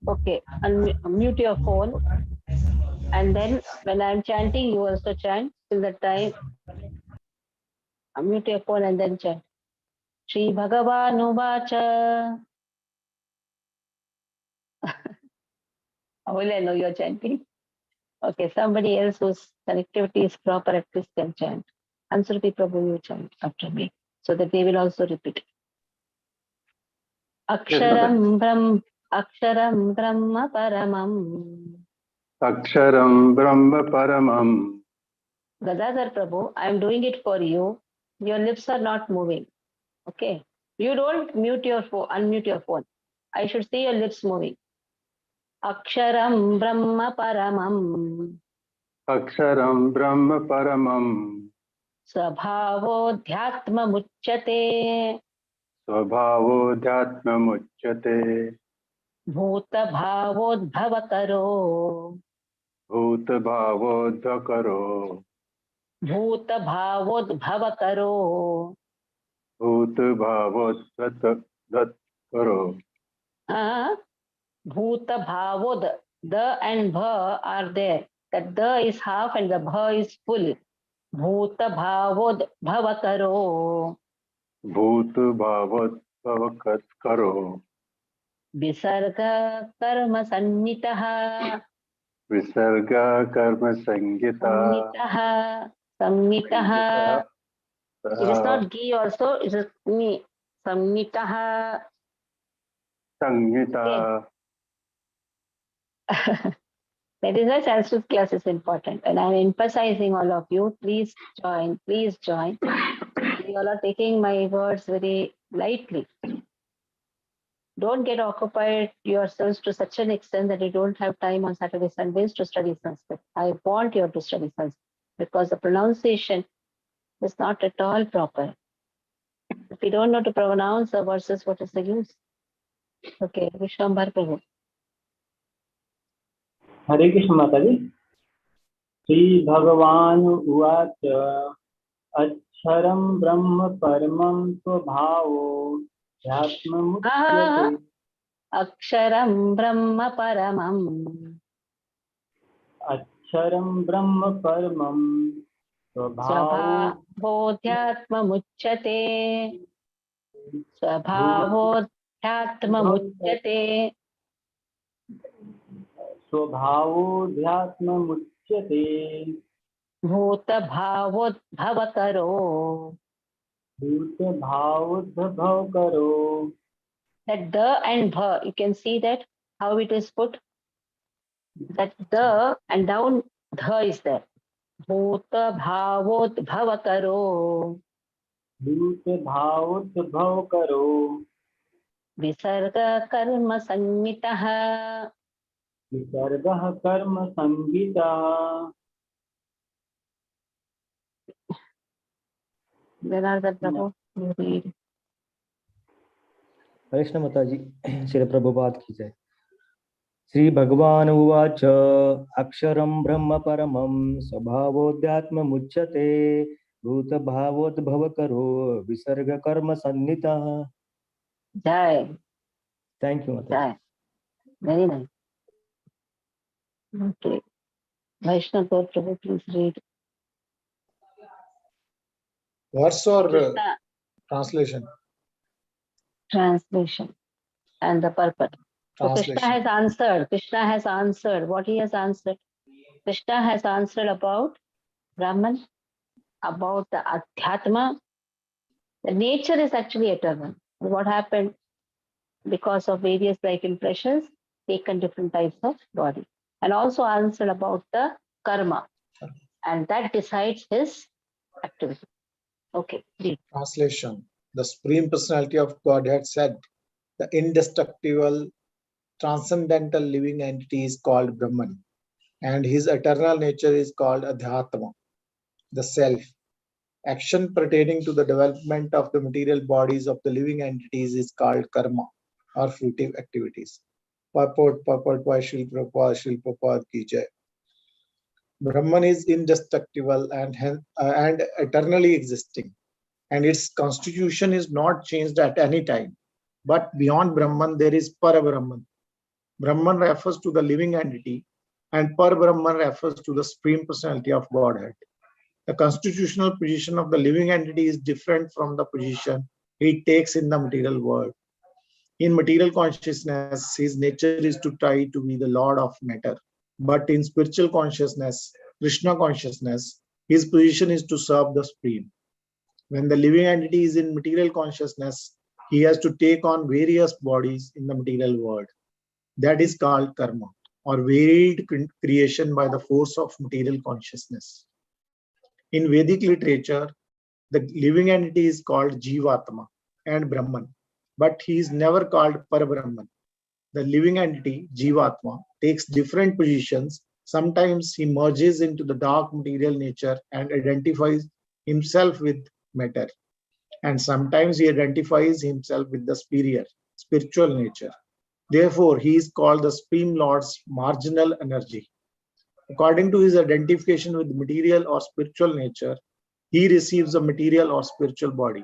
Speaker 1: Okay, unmute your phone, and then when I am chanting, you also chant till the time. Unmute your phone and then chant. Shri Bhagavan Uvacha. How will I know you're chanting? Okay, somebody else whose connectivity is proper at least can chant. Ansurti Prabhu, you chant after me, so that they will also repeat. Aksharam Brahma Paramam.
Speaker 12: Aksharam Brahma Paramam.
Speaker 1: Gadadhar Prabhu, I am doing it for you. Your lips are not moving. Okay. You don't mute your phone, unmute your phone. I should see your lips moving. Aksharam Brahma Paramam.
Speaker 12: Aksharam Brahma Paramam.
Speaker 1: Swabhavo Dhyatma Muchyate.
Speaker 12: स्वभावोऽध्यात्ममुच्यते
Speaker 1: भूतभावोद्भवकरो
Speaker 12: भूतभावोद्भकरो
Speaker 1: भूतभावोद्भवकरो
Speaker 12: भूतभावोद्भकरो
Speaker 1: Bhuta the and bha are there. That the is half and the bha is full. Bhuta bhavod bhavakaro.
Speaker 12: भूतभावोद्भवकरो
Speaker 1: Visarga karma sannitaha.
Speaker 12: विसर्ग कर्म Sangeeta
Speaker 1: Sannitaha. It is not gi also, it is ni. Sannitaha.
Speaker 12: Samhita.
Speaker 1: That is why Sanskrit class is important. And I am emphasizing all of you, please join, please join. You all are taking my words very lightly. Don't get occupied yourselves to such an extent that you don't have time on Saturday, Sundays to study Sanskrit. I want you to study Sanskrit because the pronunciation is not at all proper. If you don't know to pronounce the verses, what is the use? Okay, Vishwambar Prabhu.
Speaker 5: हरे कृष्ण माताजी। श्री भगवान उवाच अक्षरं ब्रह्म परमं स्वभावो ध्यात्ममुच्यते।
Speaker 1: Aksharam Brahma Paramam.
Speaker 5: अक्षरं ब्रह्म परमं
Speaker 1: स्वभावोऽध्यात्ममुच्यते. स्वभावोऽध्यात्ममुच्यते.
Speaker 5: स्वभावोऽध्यात्ममुच्यते।
Speaker 1: भूतभावोद्भवकरो.
Speaker 5: भूतभावोद्भवकरो।
Speaker 1: That the and bha, you can see that how it is put. That the and down dha is there. Bhutabhavodbhavakaro.
Speaker 5: भूतभावोद्भवकरो।
Speaker 1: Visarga karma sannitaha.
Speaker 5: विसर्गः कर्म Sangeeta.
Speaker 1: Janardhan Prabhu, you read.
Speaker 14: हरे कृष्ण माताजी। श्री प्रभुपाद की जय। श्री भगवान उवाच अक्षरं ब्रह्म परमं स्वभावोऽध्यात्ममुच्यते भूतभावोद्भवकरो विसर्ग कर्म सन्नितः।
Speaker 1: Jai.
Speaker 14: थैंक यू माताजी।
Speaker 1: Jai. Very nice. Okay. Vaishnav Prabhu, please read.
Speaker 4: Verse or
Speaker 1: Krishna.
Speaker 4: translation?
Speaker 1: Translation and the purport. So Krishna
Speaker 4: Translation.
Speaker 1: has answered. Krishna has answered. What he has answered? Krishna has answered about Brahman, about the Adhyatma. The nature is actually eternal. What happened? Because of various like impressions, taken different types of body. And also answered about the karma. And that decides his activity. Okay, read.
Speaker 4: Translation. The Supreme Personality of Godhead said, the indestructible, transcendental living entity is called Brahman, and his eternal nature is called Adhyatma, the self. Action pertaining to the development of the material bodies of the living entities is called karma, or fruitive activities. Purport by Srila Prabhupada ki jai. Brahman is indestructible and eternally existing, and its constitution is not changed at any time. But beyond Brahman, there is Para-Brahman. Brahman refers to the living entity, and Par-Brahman refers to the Supreme Personality of Godhead. The constitutional position of the living entity is different from the position he takes in the material world. In material consciousness, his nature is to try to be the Lord of matter. But in spiritual consciousness, Krishna consciousness, his position is to serve the Supreme. When the living entity is in material consciousness, he has to take on various bodies in the material world. That is called karma, or varied creation by the force of material consciousness. In Vedic literature, the living entity is called Jivatma and Brahman, but he is never called Parabrahman. The living entity, Jivatma, takes different positions. Sometimes he merges into the dark material nature and identifies himself with matter. and sometimes he identifies himself with the superior, spiritual nature. Therefore, he is called the Supreme Lord's marginal energy. According to his identification with material or spiritual nature, he receives a material or spiritual body.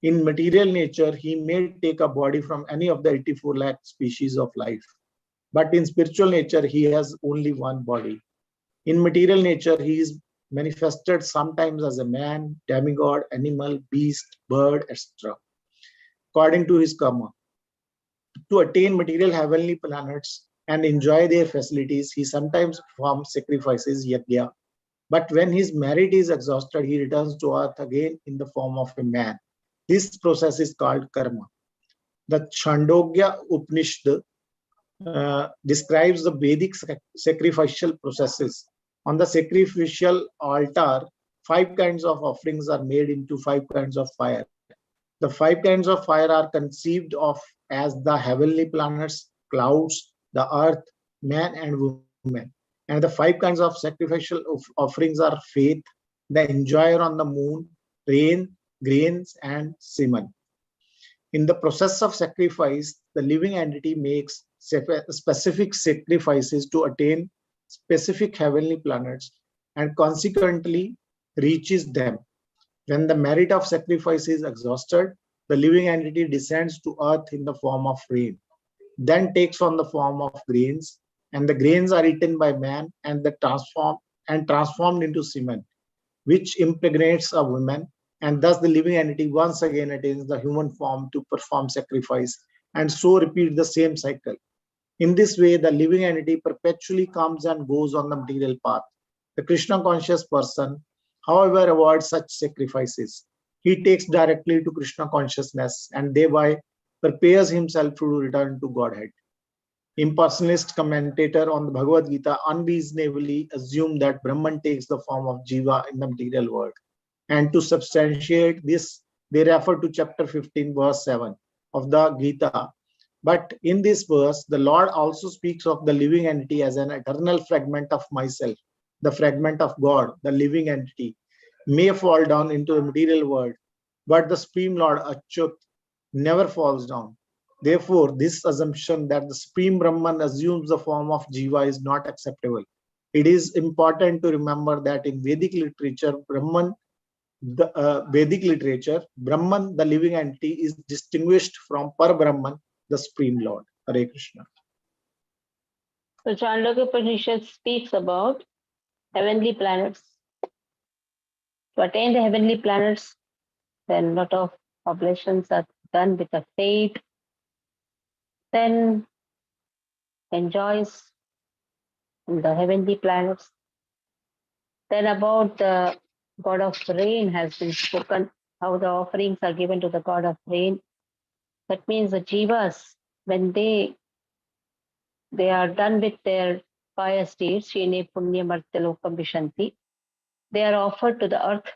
Speaker 4: In material nature, he may take a body from any of the 84 lakh species of life. But in spiritual nature, he has only one body. In material nature, he is manifested sometimes as a man, demigod, animal, beast, bird, etc. According to his karma. To attain material heavenly planets and enjoy their facilities, he sometimes performs sacrifices, yajna. But when his merit is exhausted, he returns to earth again in the form of a man. This process is called karma. The Chandogya Upanishad describes the Vedic sacrificial processes. On the sacrificial altar, 5 kinds of offerings are made into 5 kinds of fire. The 5 kinds of fire are conceived of as the heavenly planets, clouds, the earth, man, and woman. And the 5 kinds of sacrificial offerings are faith, the enjoyer on the moon, rain, grains, and semen. In the process of sacrifice, the living entity makes specific sacrifices to attain specific heavenly planets and consequently reaches them. When the merit of sacrifice is exhausted, the living entity descends to earth in the form of rain, then takes on the form of grains, and the grains are eaten by man and transformed into semen, which impregnates a woman, and thus the living entity once again attains the human form to perform sacrifice, and so repeat the same cycle. In this way, the living entity perpetually comes and goes on the material path. The Krishna conscious person, however, avoids such sacrifices. He takes directly to Krishna consciousness and thereby prepares himself to return to Godhead. Impersonalist commentator on the Bhagavad Gita unreasonably assume that Brahman takes the form of Jiva in the material world. And to substantiate this, they refer to chapter 15, verse 7 of the Gita. But in this verse, the Lord also speaks of the living entity as an eternal fragment of myself, the fragment of God, the living entity, may fall down into the material world, but the Supreme Lord, Achyut, never falls down. Therefore, this assumption that the Supreme Brahman assumes the form of Jiva is not acceptable. It is important to remember that in Vedic literature, Brahman, the living entity, is distinguished from Par-Brahman, the Supreme Lord. Hare Krishna.
Speaker 1: So Chandogya Upanishad speaks about heavenly planets. To attain the heavenly planets, then a lot of oblations are done with the faith, then enjoys the heavenly planets. Then about the God of rain has been spoken, how the offerings are given to the God of rain. That means the jivas, when they are done with their pious deeds, Shene Punya Martyalokam Vishanti, they are offered to the earth,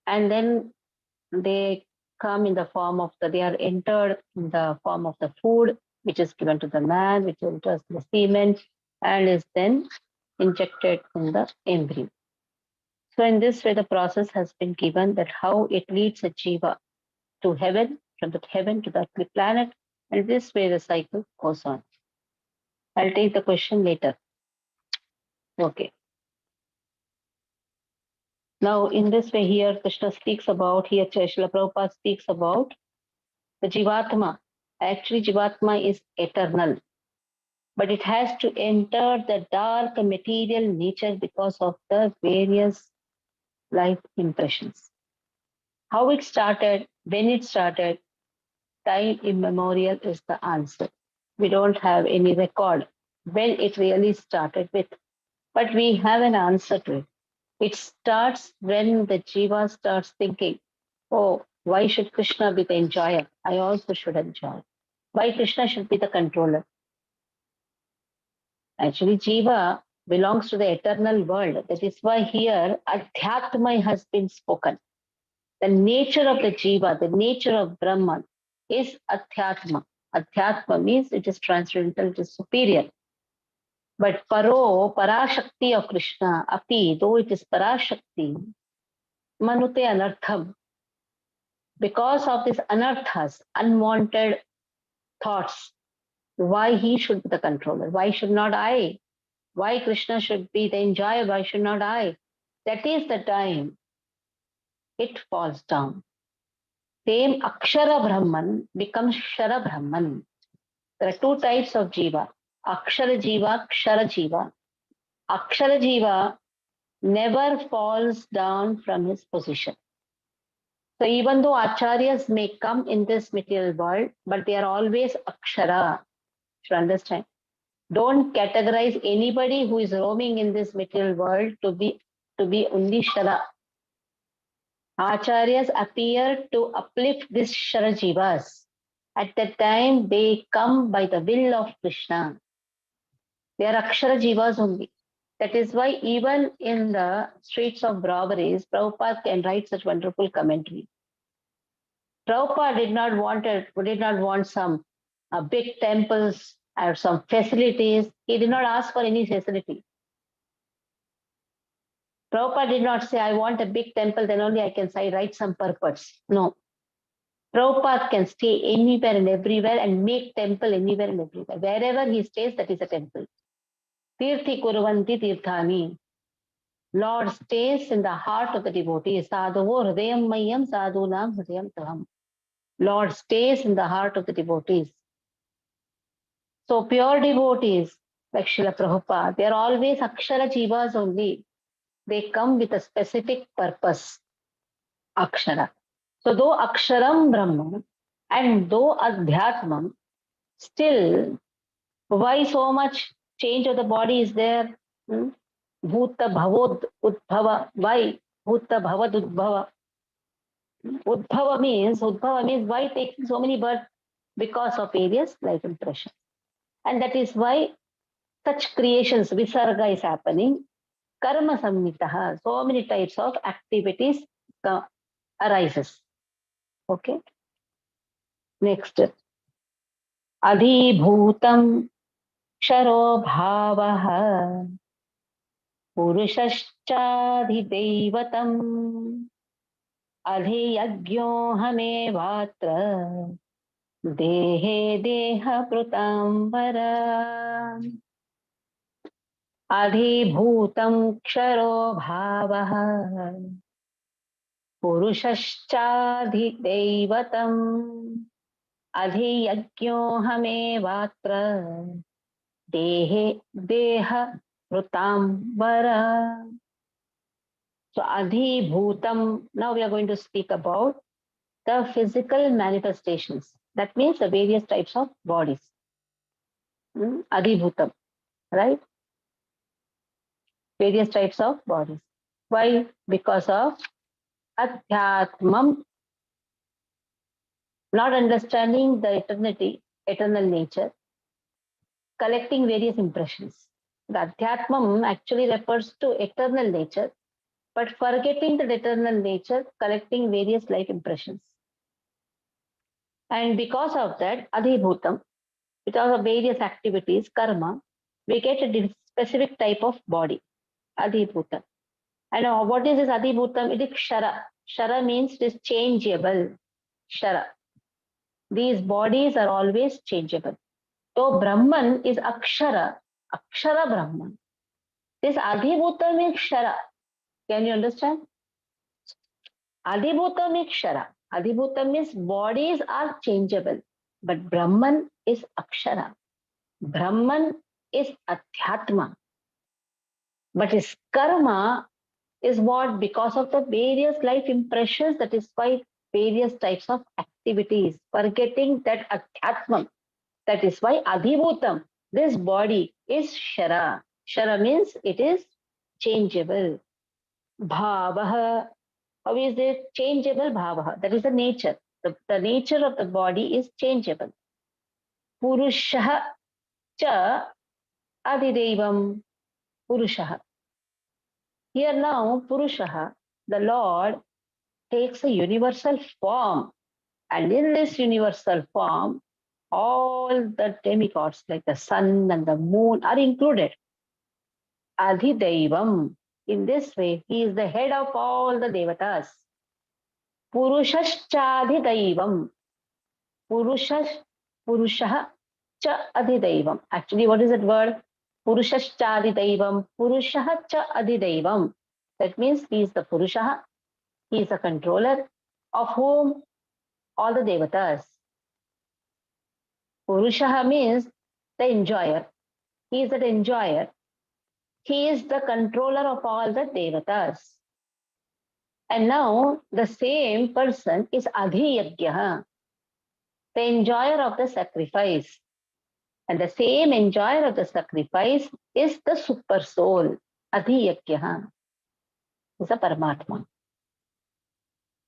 Speaker 1: and then they come in the form of they are entered in the form of the food, which is given to the man, which enters the semen, and is then injected in the embryo. So in this way, the process has been given that how it leads a jiva to heaven, from that heaven to the earthly planet, and this way the cycle goes on. I'll take the question later. Okay. Now, in this way here, Krishna speaks about, here Srila Prabhupada speaks about the Jivatma. Actually, Jivatma is eternal, but it has to enter the dark material nature because of the various life impressions. How it started, when it started, time immemorial is the answer. We don't have any record when it really started with, but we have an answer to it. It starts when the jiva starts thinking, oh, why should Krishna be the enjoyer? I also should enjoy. Why Krishna should be the controller? Actually, jiva belongs to the eternal world. That is why here Adhyatma has been spoken. The nature of the jiva, the nature of Brahman is Adhyatma. Adhyatma means it is transcendental, it is superior. But Parashakti of Krishna, Api, though it is Parashakti, Manute Anartham. because of this anarthas, unwanted thoughts, why he should be the controller? Why should not I? Why Krishna should be the enjoyer? Why should not I? That is the time it falls down. Same Akshara Brahman becomes Shara Brahman. There are two types of Jiva. Akshara Jiva, Kshara Jiva. Akshara Jiva never falls down from his position. So even though acharyas may come in this material world, but they are always Akshara. You should understand. Don't categorize anybody who is roaming in this material world to be only Shara. Acharyas appear to uplift these Shara Jivas. At that time, they come by the will of Krishna. They are Akshara Jivas only. That is why even in the streets of robberies, Prabhupada can write such wonderful commentary. Prabhupada did not want some big temples or some facilities. He did not ask for any facility. Prabhupada did not say, I want a big temple, then only I can write some purpose. No. Prabhupada can stay anywhere and everywhere and make temple anywhere and everywhere. Wherever he stays, that is a temple. Tirthi Kuruvanti Tirthani. Lord stays in the heart of the devotees. Sadhuvo hridayam mayam sadhunam hridayam taham. Lord stays in the heart of the devotees. So pure devotees, like Srila Prabhupada, they are always Akshara Jivas only. They come with a specific purpose. Akshara. So though Aksharam Brahma and though Adhyatmam, still, why so much change of the body is there? Bhuta Bhavod Udbhava. Why? Bhuta Bhavad Udbhava. Udbhava means why taking so many births? Because of various life impressions. And that is why such creations, Visarga is happening. Karma Samnitaha, so many types of activities arises. Okay. Next. Adhibhutam Ksharo Bhavaha Purushashchadhidevatam Adhiyagyo Hamevatra Dehe Deha Prutambara Adhibhutam Ksharo Bhavaha Purushashchadhidevatam Adhiyagyohamevatra Deha Prutambara. So Adhibhutam, now we are going to speak about the physical manifestations. That means the various types of bodies. Adhibhutam, right? Various types of bodies. Why? Because of Adhyatmam, not understanding the eternal nature, collecting various impressions. The Adhyatmam actually refers to eternal nature, but forgetting the eternal nature, collecting various life impressions. And because of that, Adhibhutam, because of various activities, karma, we get a specific type of body, Adhibhutam. And what is this Adhibhutam? It is Kshara. Kshara means it is changeable. Kshara. These bodies are always changeable. So Brahman is Akshara. Akshara Brahman. This Adhibhutam is Kshara. Can you understand? Adhibhutam is Kshara. Adhibhutam means bodies are changeable. But Brahman is Akshara. Brahman is Adhyatma. But his karma is what? Because of the various life impressions, that is why various types of activities, forgetting that Adhyatma. That is why Adhibhutam, this body is Shara. Shara means it is changeable. Bhavaha, how is it? Changeable Bhavaha. That is the nature. The nature of the body is changeable. Purushaha cha Adidevam. Purushaha. Here now, Purushaha, the Lord, takes a universal form. And in this universal form, all the demigods like the sun and the moon are included. Adhidevam. In this way, he is the head of all the devatas. Purushashchadhidaivam. Purushah cha adhidaivam. Actually, what is that word? Purushashchadhidaivam. Purushah cha adhidaivam. That means he is the Purusha. He is the controller of whom? All the devatas. Purusha means the enjoyer. He is the enjoyer. He is the controller of all the devatas. And now the same person is Adhiyagya, the enjoyer of the sacrifice. And the same enjoyer of the sacrifice is the super soul, Adhiyagya, is a Paramatma.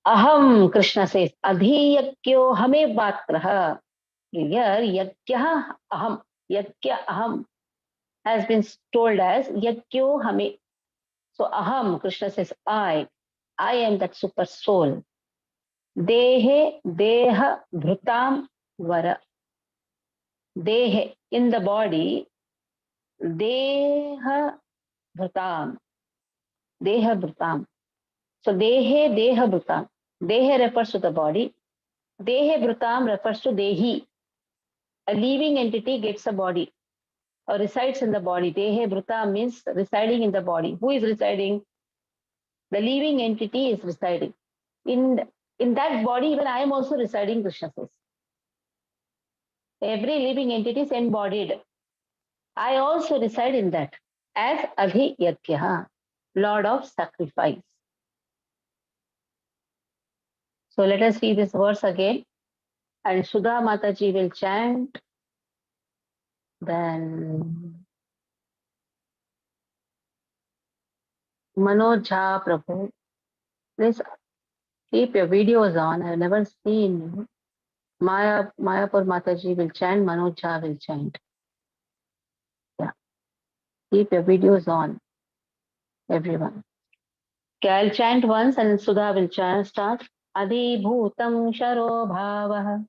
Speaker 1: Aham, Krishna says, Adhiyagyo hame vatraha. Here, Yagya aham, Yagya aham has been told as Yagyo hame. So aham, Krishna says, I am that super soul. Dehe, deha, bhrutam, vara. Dehe, in the body, deha, bhrutam. Deha, bhrutam. So dehe, deha, bhrutam. Dehe refers to the body. Dehe, bhrutam refers to dehi. A living entity gets a body or resides in the body. Dehe, bhrutam means residing in the body. Who is residing? The living entity is residing. In that body, even I am also residing, Krishna says. Every living entity is embodied. I also reside in that as Adhiyagya, Lord of Sacrifice. So let us see this verse again. And Sudha Mataji will chant. Then Manoj Jha Prabhu. Please keep your videos on. I have never seen you. Mayapur Mataji will chant. Manoj Jha will chant. Yeah. Keep your videos on, everyone. Okay, I'll chant once and Sudha will start. Adi bhutam sharo bhavaha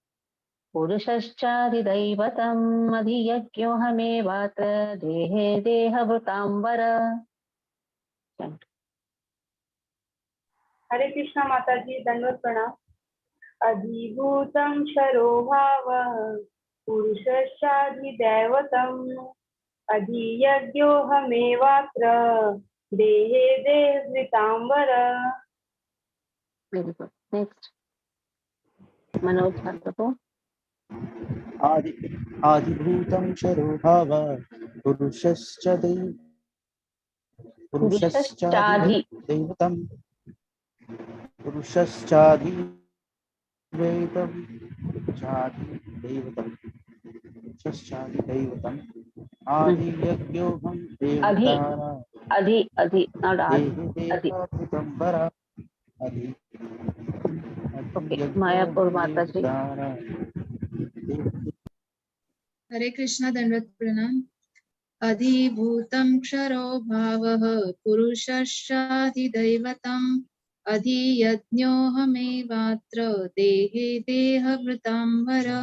Speaker 1: purushascharidaivatam adhiyagyohame vatra dehe deha vrutam chant.
Speaker 15: Hare Krishna Mataji, Dandavat Pranam. Adhibhutam sharo bhava purushasya devatam adhiyagyohame vatra dehe devritambara.
Speaker 1: Very good. Next. Manoj Prabhu.
Speaker 16: आदिभूतं शरो भाव पुरुषश्चादिदैवतं पुरुषश्चादिदैवतं आदियज्ञोऽहं देवतारा
Speaker 1: Adhi, not Adi.
Speaker 16: देवभृतं
Speaker 1: Okay, Mayapur Mataji.
Speaker 17: Hare Krishna Dandavat Pranam. Adhibhutam ksharo bhavah purushaschaधिदैवतम् adhiyajñohamevatra dehe dehavritambara.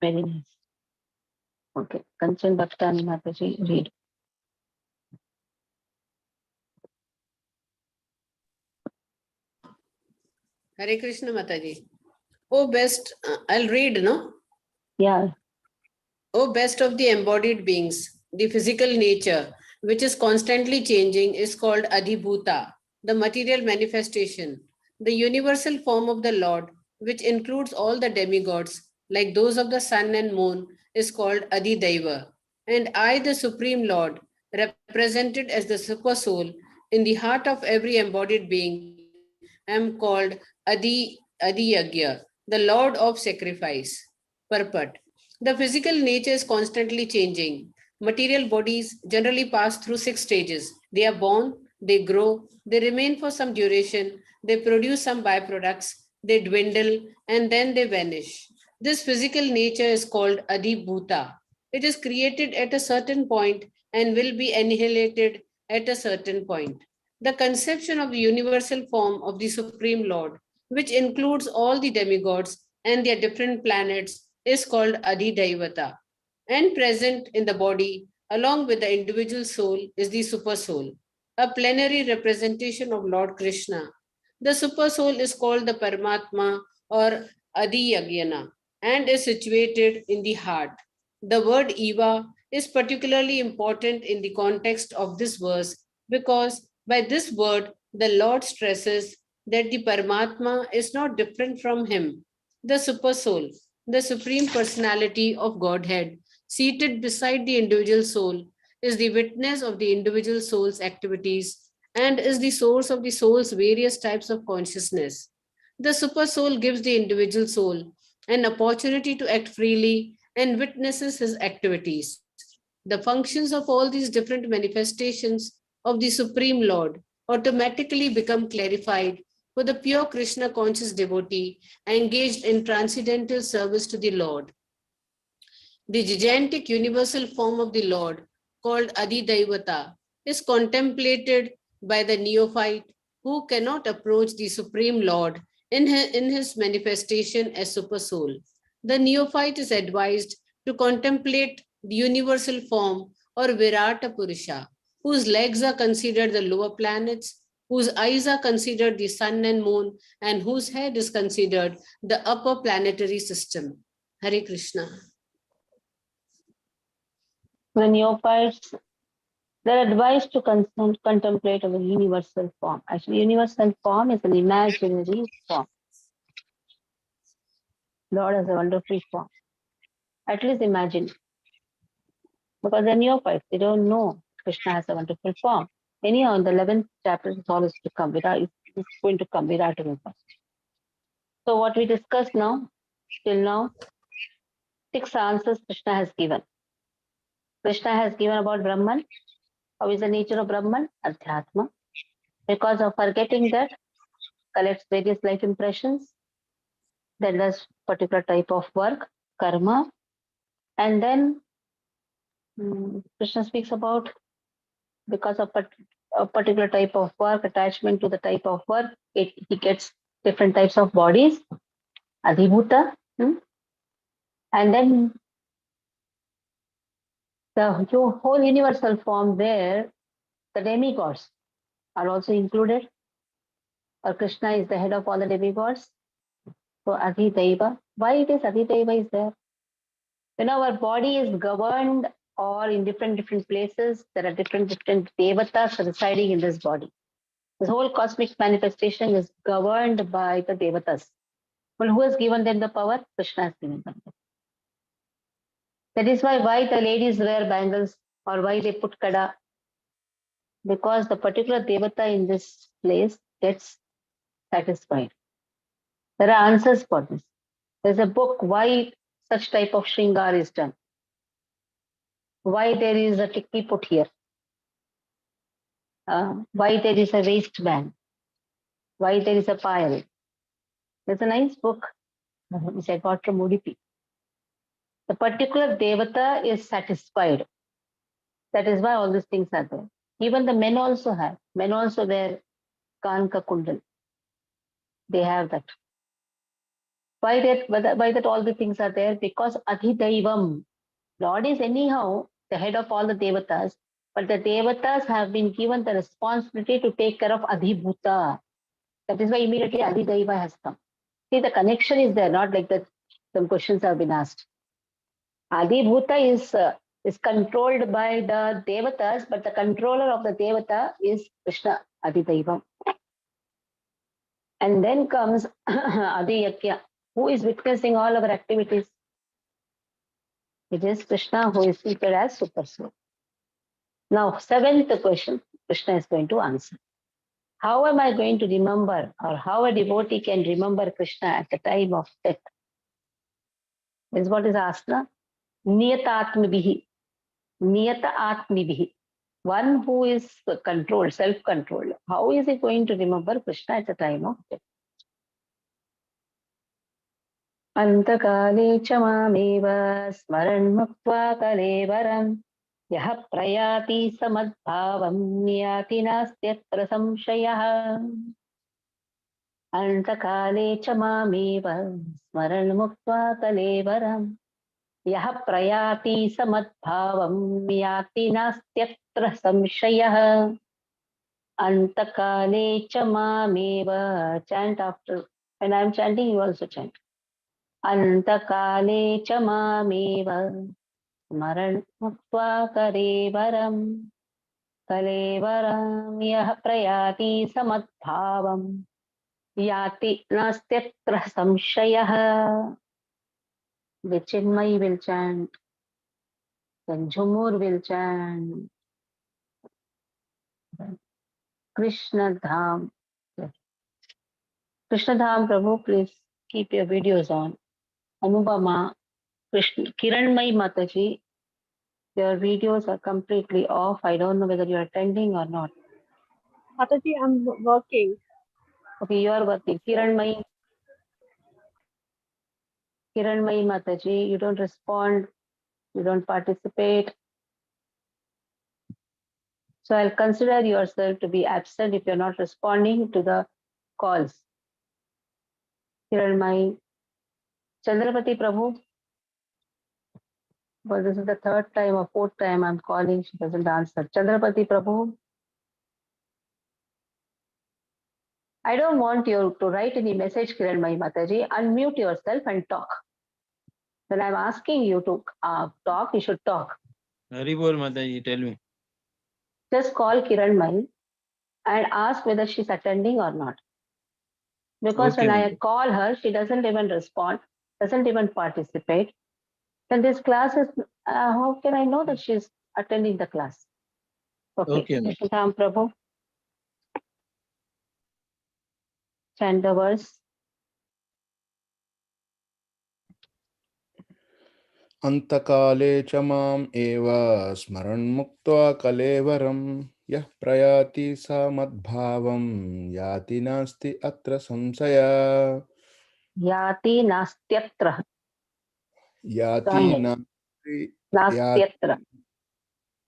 Speaker 1: Very nice. Okay, Kanchan Bhaktani Mataji, read.
Speaker 18: Hare Krishna Mataji. Oh best, I'll read, no?
Speaker 1: Yeah.
Speaker 18: Oh best of the embodied beings, the physical nature, which is constantly changing, is called Adhibhuta, the material manifestation. The universal form of the Lord, which includes all the demigods, like those of the sun and moon, is called Adhidaiva. And I, the Supreme Lord, represented as the Super Soul in the heart of every embodied being, am called Adhiyagya, the Lord of Sacrifice. Purport. The physical nature is constantly changing. Material bodies generally pass through 6 stages. They are born, they grow, they remain for some duration, they produce some byproducts, they dwindle, and then they vanish. This physical nature is called Adhibhuta. It is created at a certain point and will be annihilated at a certain point. The conception of the universal form of the Supreme Lord, which includes all the demigods and their different planets, is called Adhidaivata. And present in the body, along with the individual soul, is the Super Soul, a plenary representation of Lord Krishna. The super soul is called the Paramatma or Adi Yagyana and is situated in the heart. The word Eva is particularly important in the context of this verse because by this word the Lord stresses that the Paramatma is not different from him. The super soul, the supreme personality of Godhead, seated beside the individual soul, is the witness of the individual soul's activities and is the source of the soul's various types of consciousness. The super soul gives the individual soul an opportunity to act freely and witnesses his activities. The functions of all these different manifestations of the Supreme Lord automatically become clarified for the pure Krishna conscious devotee engaged in transcendental service to the Lord. The gigantic universal form of the Lord, called Adidevata, is contemplated by the neophyte who cannot approach the Supreme Lord in his manifestation as Super Soul. The neophyte is advised to contemplate the universal form or Virata Purusha, whose legs are considered the lower planets, whose eyes are considered the sun and moon, and whose head is considered the upper planetary system. Hare Krishna.
Speaker 1: The neophytes, they're advised to contemplate a universal form. Actually, universal form is an imaginary form. Lord has a wonderful form. At least imagine. Because they're neophytes, they don't know Krishna has a wonderful form. Anyhow, in the 11th chapter, it's always to come. It's going to come. Virata Rupa. So what we discussed now, till now, 6 answers Krishna has given. Krishna has given about Brahman. How is the nature of Brahman? Adhyatma. Because of forgetting that, collects various life impressions, then does particular type of work, karma, and then Krishna speaks about because of a particular type of work, attachment to the type of work, he gets different types of bodies, adhibhuta, and then the whole universal form where the demigods are also included, or Krishna is the head of all the demigods. So Adhideva, why it is Adhideva is there? When our body is governed or in different places, there are different devatas residing in this body. This whole cosmic manifestation is governed by the devatas. Well, who has given them the power? Krishna has given them. That is why the ladies wear bangles or why they put kada. Because the particular devata in this place gets satisfied. There are answers for this. There's a book, why such type of shringar is done. Why there is a tikki put here. Why there is a waistband. Why there is a pile. There's a nice book which I got from Udupi. The particular devata is satisfied. That is why all these things are there. Even the men also have. Men also wear kanka kundal. They have that. Why that all the things are there? Because Adhidaivam. Lord is anyhow the head of all the devatas, but the devatas have been given the responsibility to take care of Adhibhuta. That is why immediately Adhidaiva has come. See, the connection is there, not like that some questions have been asked. Adhibhuta is controlled by the devatas, but the controller of the devata is Krishna, Adhidaivam. And then comes Adhiyakya, who is witnessing all our activities. It is Krishna who is seated as Super Soul. Now, 7th question, Krishna is going to answer. How am I going to remember, or how a devotee can remember Krishna at the time of death? This is what is asked now. Niyatatmibhihi. Niyata atmibhihi. One who is controlled, self-controlled. How is he going to remember Krishna at the time of death? Antakale cha mameva smaran muktva kalevaram yaha prayati samadbhavam niyati nastyatra samshayah. Antakale cha mameva smaran muktva kalevaram yaha prayati samadbhavam niyati nastyatra samshayah. Antakale cha mameva. Chant after. When I am chanting, you also chant. Antakale cha mameva. Smaran muktva karevaram. Kalevaram yah prayati samadbhavam. Yati nastyatra samshayah. The Chinmay will chant. Then Jhumur will chant. Krishna Dham. Krishna Dham, Prabhu, please keep your videos on. Anubama, Krishna, Kiranmay Mataji, your videos are completely off. I don't know whether you are attending or not.
Speaker 9: Mataji, I'm working.
Speaker 1: Okay, you are working. Kiranmay Mataji, you don't respond, you don't participate. So I'll consider yourself to be absent if you're not responding to the calls. Kiranmay, Chandrapati Prabhu, but this is the third time or fourth time I'm calling, she doesn't answer. Chandrapati Prabhu, I don't want you to write any message, Kiranmay Mataji. Unmute yourself and talk. When I'm asking you to talk, you should talk.
Speaker 13: Haribol Mataji, tell me.
Speaker 1: Just call Kiranmay and ask whether she's attending or not. Because
Speaker 13: Okay,
Speaker 1: when I
Speaker 13: Mataji.
Speaker 1: call her, she doesn't even respond, doesn't even participate. Then this class is, how can I know that she's attending the class? Okay, Krishna Prabhu. Chant the verse.
Speaker 19: अंतकाले च माम् एव स्मरन्मुक्त्वा कलेवरं यः प्रयाति स मद्भावं याति नास्ति अत्र संशयः
Speaker 1: Yati nastyatra.
Speaker 19: याति नास्ति
Speaker 1: Nastyatra.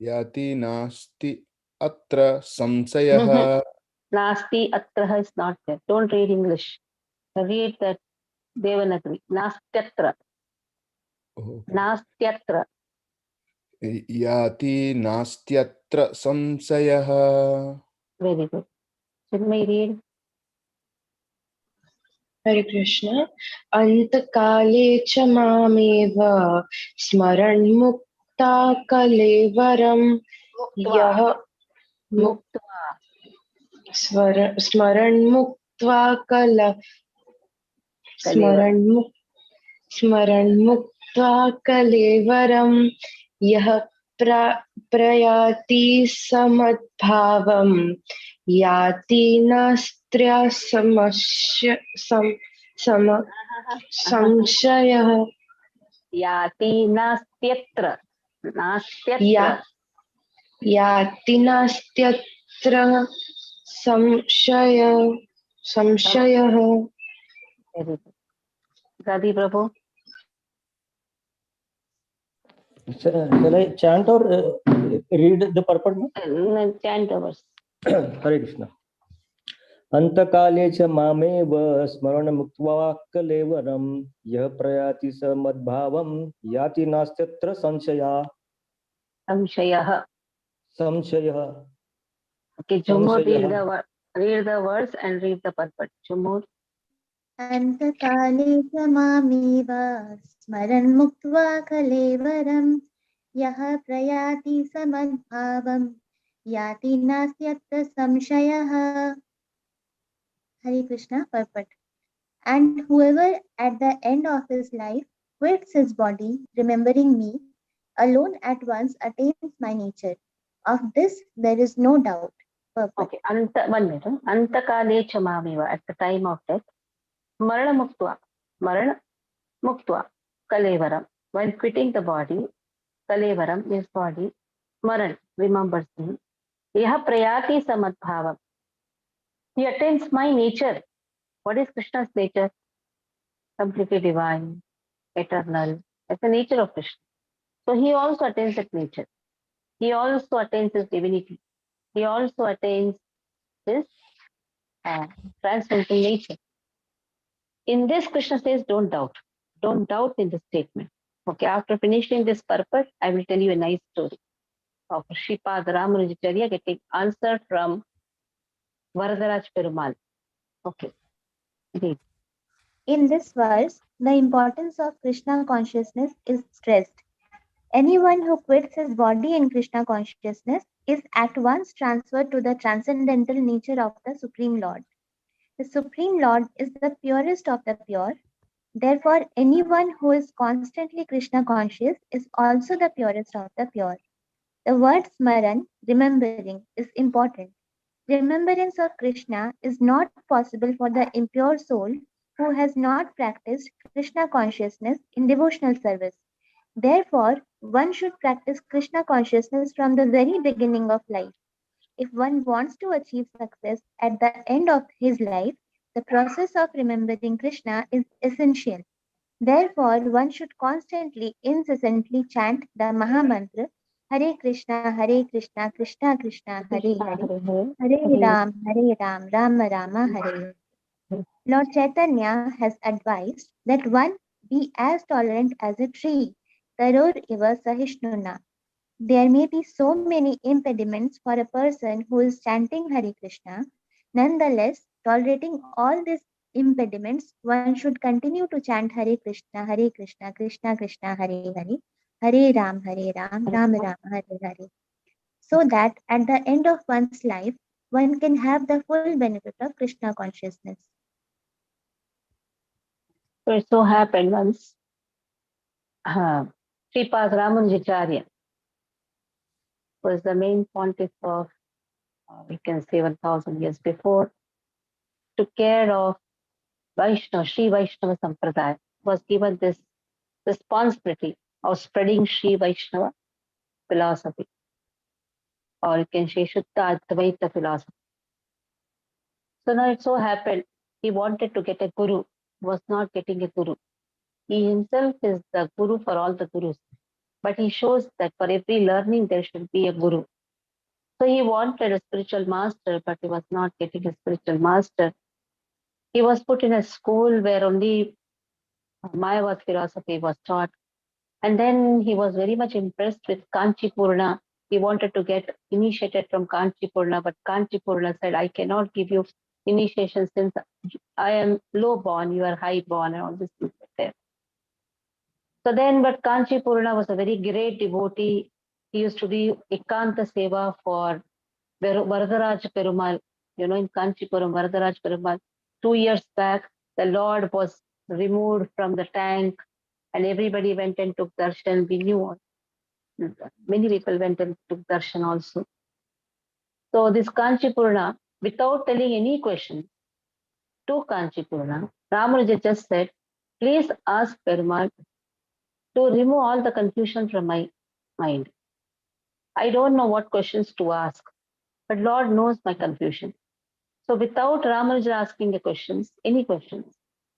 Speaker 19: याति नास्ति अत्र संशयः.
Speaker 1: Nasti atra is not there. Don't read English. Read that Devanagari. Nastyatra. Nastyatra.
Speaker 19: याति नास्त्यत्र संशयः.
Speaker 1: Very good. Should we read?
Speaker 8: Hare Krishna. Antakale cha mamev smaran mukta kalevaram yah smaran muktva kala smaran muktva kalevaram yah prayati samadbhavam yati nastrya samshayah.
Speaker 1: Yati nastyatra. Nastyatra.
Speaker 8: Yati nastyatra samshayah.
Speaker 1: Very good. Gadi Prabhu.
Speaker 14: Shall I chant or read the purport?
Speaker 1: Chant the verse.
Speaker 14: Hare Krishna. Antakale cha mamev smarana muktva kalevaram yah prayati samadbhavam yati nastyatra sanshaya. Samshayah.
Speaker 1: Okay, Jumur, read the verse and read the purport. Jumur.
Speaker 20: Antakale cha mameva smaran muktva kalevaram yah prayati samadbhavam yati nastyatra samshayah. Hare Krishna, purport. And whoever at the end of his life quits his body, remembering me, alone at once attains my nature. Of this there is no doubt. Purport.
Speaker 1: Okay, 1 minute. Antakale chamamiva, at the time of death. Marana muktva, kalevaram. While quitting the body, kalevaram is body. Maran remembers me. Yaha prayati samadbhavam. He attains my nature. What is Krishna's nature? Completely divine, eternal. That's the nature of Krishna. So he also attains that nature. He also attains his divinity. He also attains his transcendental nature. In this, Krishna says, don't doubt. Don't doubt in the statement. Okay, after finishing this purpose, I will tell you a nice story of Shripad Ramanujacharya getting answer from Varadaraj Perumal. Okay. Read.
Speaker 20: In this verse, the importance of Krishna consciousness is stressed. Anyone who quits his body in Krishna consciousness is at once transferred to the transcendental nature of the Supreme Lord. The Supreme Lord is the purest of the pure. Therefore, anyone who is constantly Krishna conscious is also the purest of the pure. The word smaran, remembering, is important. Remembrance of Krishna is not possible for the impure soul who has not practiced Krishna consciousness in devotional service. Therefore, one should practice Krishna consciousness from the very beginning of life. If one wants to achieve success at the end of his life, the process of remembering Krishna is essential. Therefore, one should constantly, incessantly chant the Maha Mantra Hare Krishna, Krishna Krishna, Hare Hare, Hare Ram, Rama Rama, Hare. Lord Chaitanya has advised that one be as tolerant as a tree, Taror Iva Sahishnuna. There may be so many impediments for a person who is chanting Hare Krishna. Nonetheless, tolerating all these impediments, one should continue to chant Hare Krishna, Krishna Krishna, Hare Hare, Hare Ram, Ram Ram, Hare Hare. So that at the end of one's life, one can have the full benefit of Krishna consciousness.
Speaker 1: So it so happened once, Sripad Ramanujacharya was the main pontiff of, we can say 1000 years before, took care of Vaishnava, Sri Vaishnava Sampradaya, was given this responsibility of spreading Sri Vaishnava philosophy, or you can say Shuddha Advaita philosophy. So now it so happened, he wanted to get a guru, was not getting a guru. He himself is the guru for all the gurus, but he shows that for every learning there should be a guru. So he wanted a spiritual master, but he was not getting a spiritual master. He was put in a school where only Mayavad philosophy was taught. And then he was very much impressed with Kanchipurna. He wanted to get initiated from Kanchipurna, but Kanchipurna said, I cannot give you initiation since I am low born, you are high born, and all this things were there. So then, but Kanchipurna was a very great devotee. He used to do Ekanta Seva for Varadaraj Perumal, in Kanchipuram, Varadaraj Perumal. 2 years back, the Lord was removed from the tank and everybody went and took darshan. We knew many people went and took darshan also. So this Kanchipurna, without telling any question to Kanchipurna, Ramanuja just said, please ask Perumal to remove all the confusion from my mind. I don't know what questions to ask, but Lord knows my confusion. So without Ramanuja asking the questions, any questions,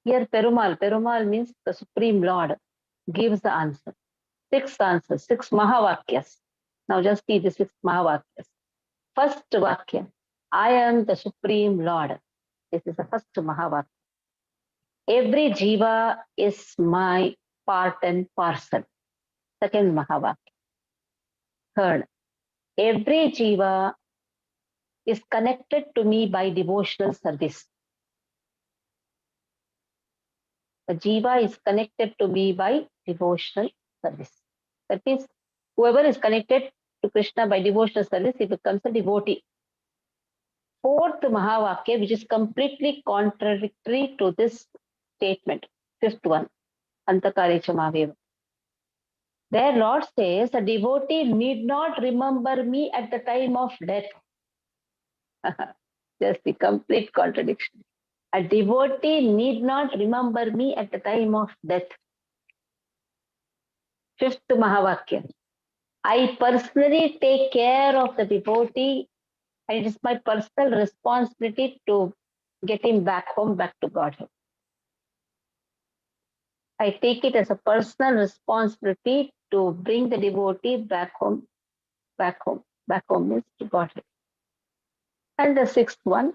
Speaker 1: here Perumal means the Supreme Lord, gives the answer. 6 answers, 6 Mahavakyas. Now just see the 6 Mahavakyas. First Vakya, I am the Supreme Lord. This is the first Mahavakya. Every Jiva is my part and parcel. Second Mahavakya. Third, every Jiva is connected to me by devotional service. The Jiva is connected to me by devotional service. That means whoever is connected to Krishna by devotional service, he becomes a devotee. Fourth Mahavakya, which is completely contradictory to this statement, fifth one, Antakarecha Maheva. There Lord says, a devotee need not remember me at the time of death. Just the complete contradiction. A devotee need not remember me at the time of death. Fifth Mahavakya. I personally take care of the devotee, and it is my personal responsibility to get him back home, back to Godhead. I take it as a personal responsibility to bring the devotee back home. Back home means to Godhead. And the sixth one,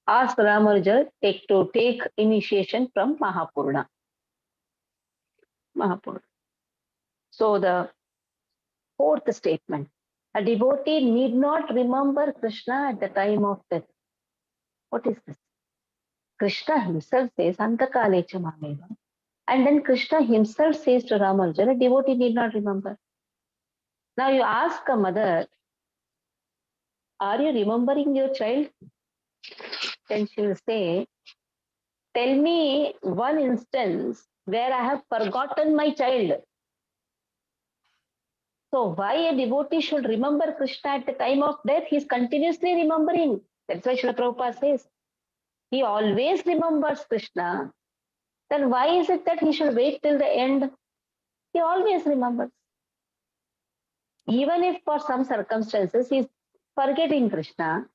Speaker 1: ask Ramanuja to take initiation from Mahapurna. So the fourth statement, a devotee need not remember Krishna at the time of death. What is this? Krishna himself says, Antakalecha Mameva. And then Krishna himself says to Ramanujan, a devotee need not remember. Now you ask a mother, are you remembering your child? Then she will say, tell me one instance where I have forgotten my child. So why a devotee should remember Krishna at the time of death? He is continuously remembering. That's why Srila Prabhupada says, he always remembers Krishna. Then why is it that he should wait till the end? He always remembers. Even if for some circumstances he is forgetting Krishna,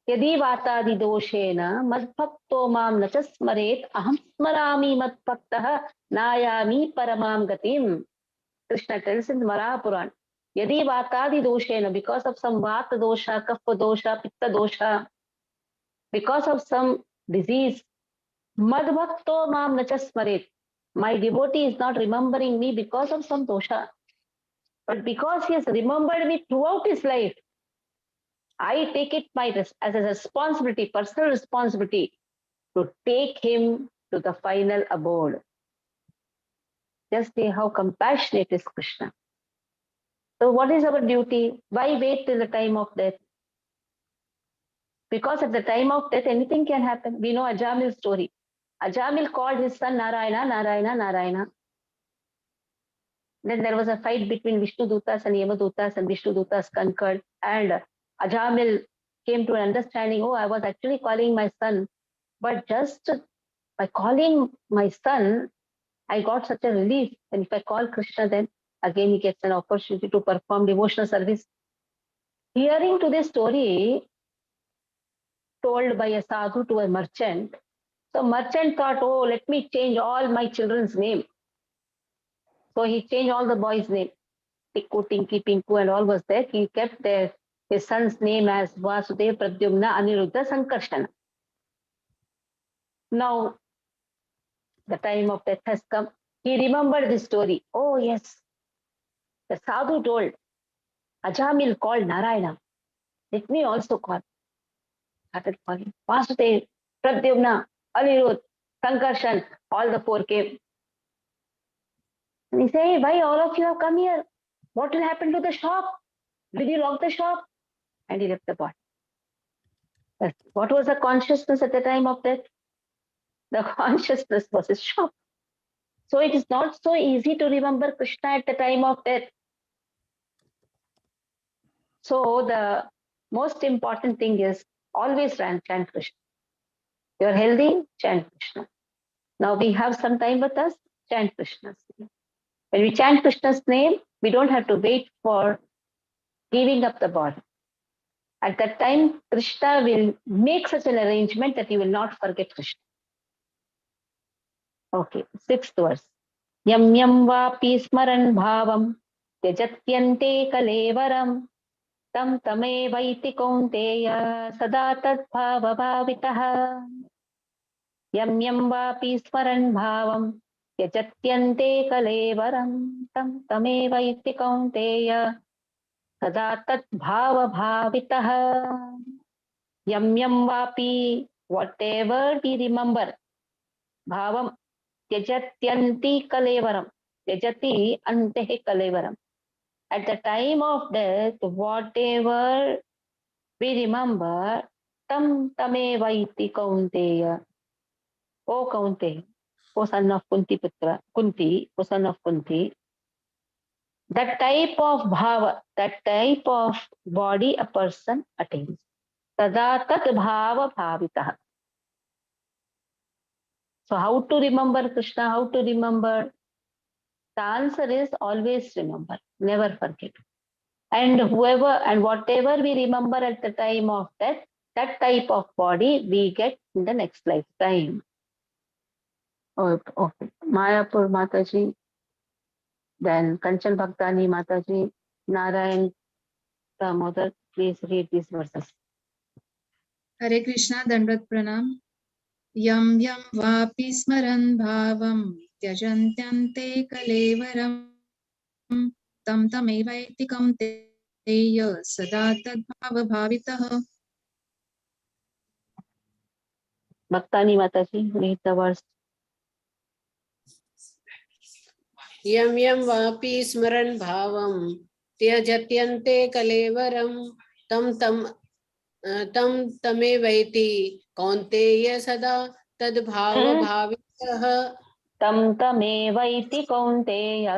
Speaker 1: यदि वातादि दोषेण मद्भक्तो मां न च स्मरेत् अहं स्मरामि मद्भक्तः नायामि परमां गतिम्. Krishna tells in Mara Puran, यदि वातादि दोषेण, because of some vata dosha, kapha dosha, pitta dosha, because of some disease, madbhakto mam na च स्मरेत्, my devotee is not remembering me because of some dosha, but because he has remembered me throughout his life, I take it as a responsibility, personal responsibility, to take him to the final abode. Just see how compassionate is Krishna. So what is our duty? Why wait till the time of death? Because at the time of death, anything can happen. We know Ajamil's story. Ajamil called his son Narayana, Narayana, Narayana. Then there was a fight between Vishnu Dutas and Yama Dutas, and Vishnu Dutas conquered. And Ajamil came to an understanding, oh, I was actually calling my son, but just by calling my son, I got such a relief. And if I call Krishna, then again he gets an opportunity to perform devotional service. Hearing to this story told by a sadhu to a merchant, so merchant thought, oh, let me change all my children's name. So he changed all the boys' name. Tikku, Tinky, Pinku and all was there. He kept his son's name as Vasudev, Pradyumna, Aniruddha, Sankarshana. Now, the time of death has come. He remembered this story. Oh, yes. The sadhu told, Ajamil called Narayana. Let me also call. Started calling. Vasudev, Pradyumna, Aniruddha, Sankarshan, all the four came. And he said, why all of you have come here? What will happen to the shop? Did you lock the shop? And he left the body. What was the consciousness at the time of death? The consciousness was his shop. So it is not so easy to remember Krishna at the time of death. So the most important thing is always chant Krishna. You are healthy, chant Krishna. Now we have some time with us, chant Krishna's name. When we chant Krishna's name, we don't have to wait for giving up the body. At that time, Krishna will make such an arrangement that you will not forget Krishna. Okay, 6th verse. Yam yam vapi smaran bhavam tyajatyante kalevaram tam tame vaiti kaunteya sada tad bhava bhavitaha. Yam yam vapi smaran bhavam tyajatyante kalevaram tam tame vaiti kaunteya sada tad bhava bhavitaha. Yam yam vapi, whatever we remember, bhavam tyajatyanti kalevaram, tyajati antehi kalevaram. At the time of death, whatever we remember, tam tameva iti kaunteya. O Kaunteya, O son of Kunti Putra, Kunti, O son of Kunti, that type of bhava, that type of body a person attains. Tada tat bhava bhavitaha. So how to remember Krishna, how to remember? The answer is always remember, never forget. And whoever and whatever we remember at the time of death, that type of body we get in the next lifetime. Okay. Mayapur Mataji, then Kanchan Bhaktani Mataji, Narayan Damodar, please read these verses.
Speaker 17: Hare Krishna, Dandavat Pranam. Yam yam vapi smaran bhavam tyajantyante kalevaram tam tamevaiti kaunteya sada tad bhava bhavitaha.
Speaker 1: Bhaktani Mataji, read the verse.
Speaker 18: यम यम वापि स्मरन् भावं त्यजत्यन्ते कलेवरं तम तमेवैति कौन्तेय सदा तद्भाव भावितः
Speaker 1: Tam tamevaiti kaunteya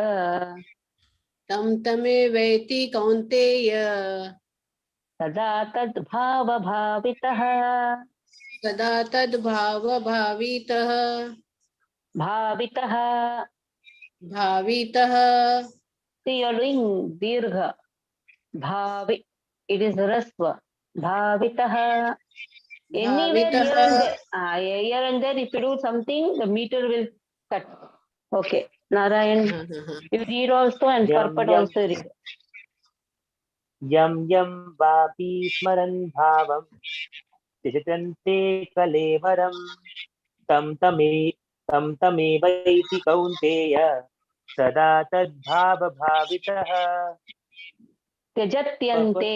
Speaker 18: तमेवैति कौन्तेय
Speaker 1: sada tadbhava bhavitah
Speaker 18: सदा तद्भाव भावितः
Speaker 1: bhavitah.
Speaker 18: भावितः.
Speaker 1: See, you're doing dirgha. Bhavi. It is rasva. Bhavitah. Anywhere here and there. Here and there, if you do something, the meter will cut. Okay. Narayan, you read also and purport also read.
Speaker 5: यं यं वापि स्मरन् भावं त्यजन्ते कलेवरं तं तमेवैति कौन्तेय सदा तद्भावभावितः
Speaker 1: Tejatyante,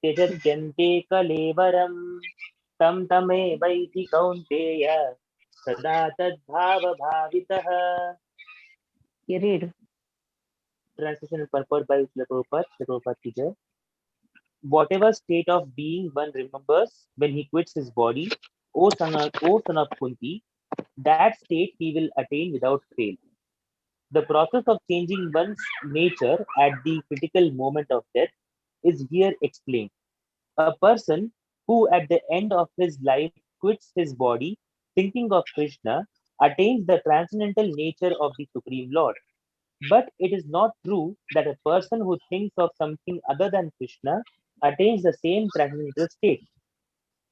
Speaker 5: त्यजत्यन्ते कलेवरं तं तमेवैति कौन्तेय सदा तद्भावभावितः.
Speaker 1: You read.
Speaker 5: Translation and purport by Prabhupada teacher. Whatever state of being one remembers when he quits his body, O son of Kunti, that state he will attain without fail. The process of changing one's nature at the critical moment of death is here explained. A person who at the end of his life quits his body thinking of Krishna attains the transcendental nature of the Supreme Lord. But it is not true that a person who thinks of something other than Krishna attains the same transcendental state.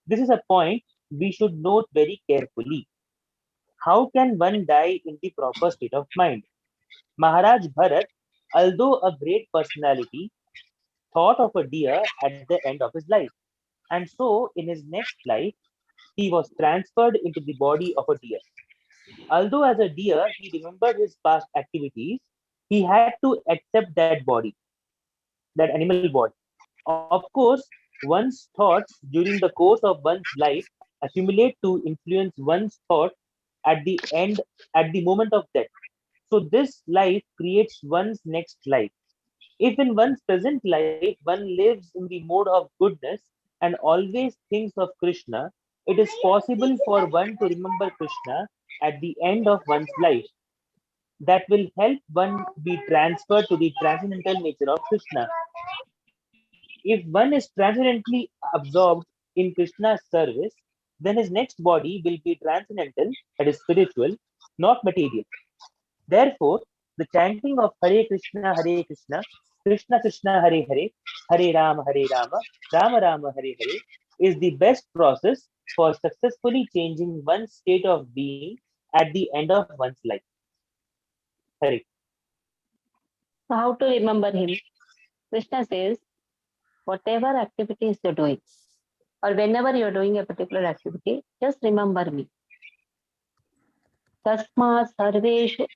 Speaker 5: This is a point we should note very carefully. How can one die in the proper state of mind? Maharaj Bharat, although a great personality, thought of a deer at the end of his life. And so, in his next life, he was transferred into the body of a deer. Although as a deer, he remembered his past activities, he had to accept that body, that animal body. Of course, one's thoughts during the course of one's life accumulate to influence one's thought at the moment of death. So this life creates one's next life. If in one's present life one lives in the mode of goodness and always thinks of Krishna, it is possible for one to remember Krishna at the end of one's life. That will help one be transferred to the transcendental nature of Krishna. If one is transcendently absorbed in Krishna's service, then his next body will be transcendental, that is spiritual, not material. Therefore, the chanting of Hare Krishna, Krishna Krishna, Hare Hare, Hare Rama, Rama Rama, Hare Hare, is the best process for successfully changing one's state of being at the end of one's life. Hare.
Speaker 1: So how to remember him? Krishna says, whatever activities you're doing, or whenever you're doing a particular activity, just remember me. Tasmat sarveshu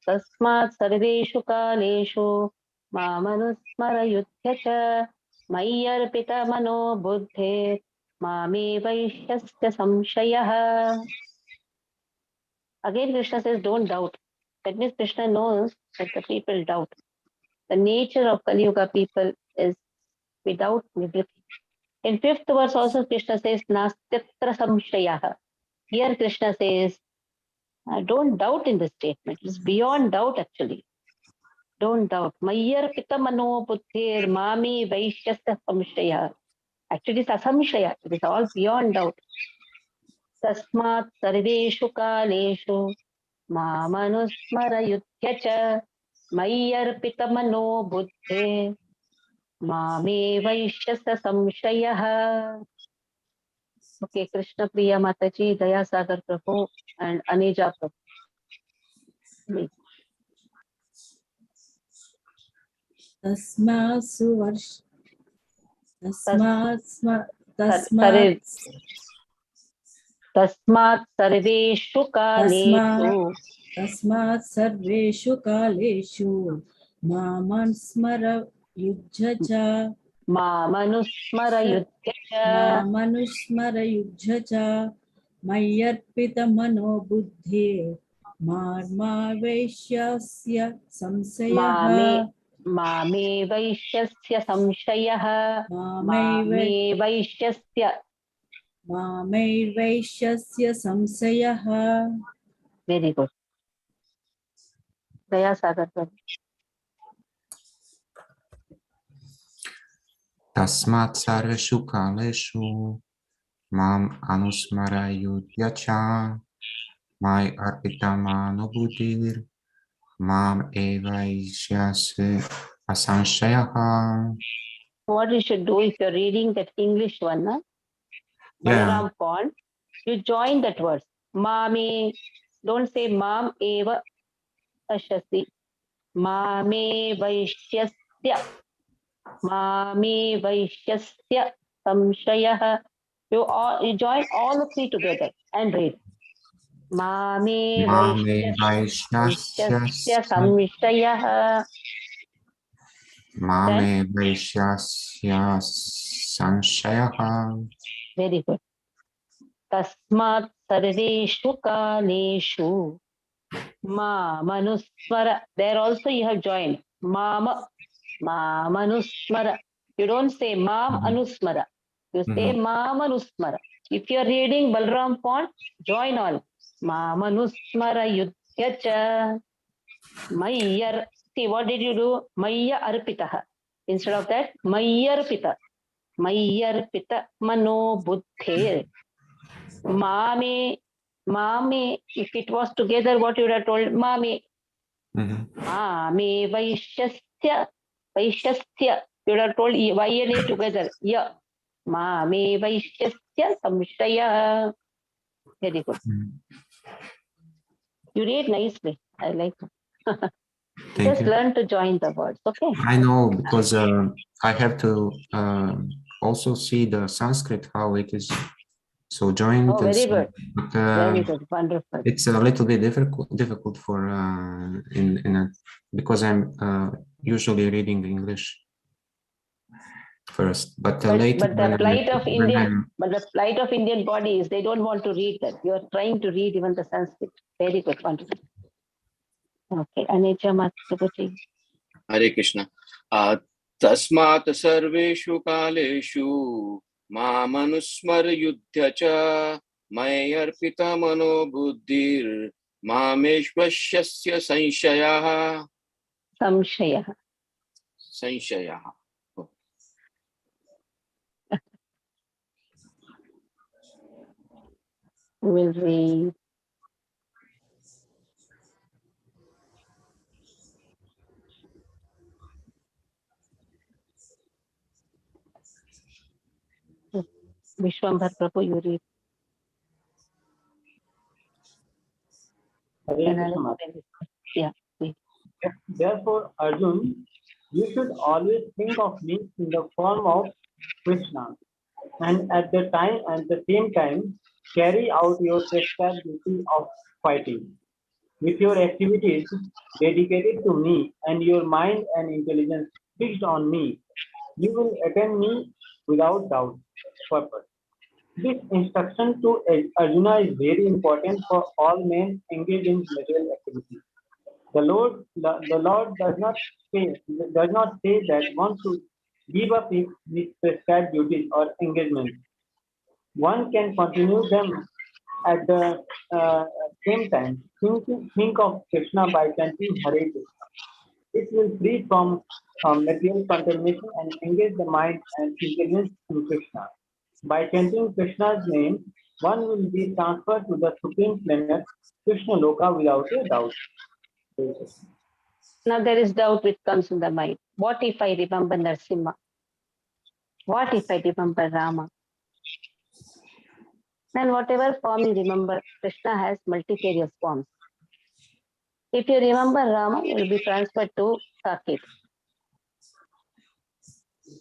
Speaker 1: kaleshu mamanusmara yudhyacha mayyarpita mano buddhe mame vaishyasya samshayah. Again, Krishna says, don't doubt. That means Krishna knows that the people doubt. The nature of Kali Yuga people is without everything. In 5th verse also Krishna says, Nastyatra samshayah. Here Krishna says, don't doubt in this statement. It's beyond doubt actually. Don't doubt. Mayyar pitamano buddhir mami vaishyasya samshayah. Actually it's asamshaya. It is all beyond doubt. Tasmat sarveshu kaleshu mamanusmara yudhyacha mayyarpita mano buddhe mame vaishyasya samshayah. Okay, Krishna Priya Mataji, Daya Sagar Prabhu and Aneja Prabhu.
Speaker 7: Tasmat sarveshu kaleshu maman smara yudhyacha
Speaker 1: Mamanusmara yudhya
Speaker 7: Manusmara yujhacha Mayarpita mano buddhi Marma Vaishyasya Samsayaha
Speaker 1: Mame Vaishyasya Samshayaha Mame Vaishyasya.
Speaker 7: Mame Vaishyasya Samsayaha.
Speaker 1: Very good. Daya Sagar.
Speaker 3: Tasmat sarveshu kaleshu mam anusmarayudhyacha mai arpitamano buddhir mam evaishyase asanshayaha.
Speaker 1: What you should do if you're reading that English one, na?
Speaker 3: Yeah.
Speaker 1: Balaram font, you join that words. Mame, don't say mam eva ashasi. Mame vaishyasya. Mame vaishyasya samshayah. You join all the three together and read. Mame vaishyasya samshayah.
Speaker 3: Mame vaishyasya samshayaha.
Speaker 1: Very good. Tasmat sarveshu kaleshu ma manusmara. There also you have joined. Mama manusmara. You don't say mam anusmara. You say ma manusmara. If you are reading Balram font, join all. Ma manusmara yudhyacha. Mayyar. See, what did you do? Mayya arpitaha. Instead of that, mayyarpita. Mayyarpita mano buddhe. Mame, if it was together, what you would have told? Mame. Mame vaishyasya. You would have told Y and A together. Ya. Mame vaishyasya samshaya. Very good. You read nicely. I like it. Just learn to join the words, okay?
Speaker 3: I know, because I have to also see the Sanskrit, how it is so joined.
Speaker 1: Oh, very good.
Speaker 3: But,
Speaker 1: Very good. Wonderful.
Speaker 3: it's a little bit difficult for because I'm usually reading English first, but later.
Speaker 1: But the plight of Indian bodies, they don't want to read that. You are trying to read even the Sanskrit. Very good. Wonderful. Okay. Anecha Matsubuchi.
Speaker 2: Hare Krishna. Tasmat sarveshu kaleshu mamanusmar yudhya cha mayarpita mano buddhir mameshvashyasya sanshayah. Sanshayah.
Speaker 1: We will read. Vishwambhar Prabhu, you read. Yeah.
Speaker 21: Therefore, Arjun, you should always think of me in the form of Krishna, and at the same time, carry out your prescribed duty of fighting. With your activities dedicated to me and your mind and intelligence fixed on me, you will attain me without doubt. Purpose. This instruction to Arjuna is very important for all men engaged in material activities. The Lord does not say that one should give up his prescribed duties or engagements. One can continue them at the same time. Think of Krishna by chanting Hare Krishna. It will free from material contamination and engage the mind and intelligence in Krishna. By chanting Krishna's name, one will be transferred to the supreme planet, Krishna Loka, without a doubt.
Speaker 1: Now there is doubt which comes in the mind. What if I remember Narsimha? What if I remember Rama? Then whatever form you remember, Krishna has multifarious forms. If you remember Rama, you will be transferred to Saket.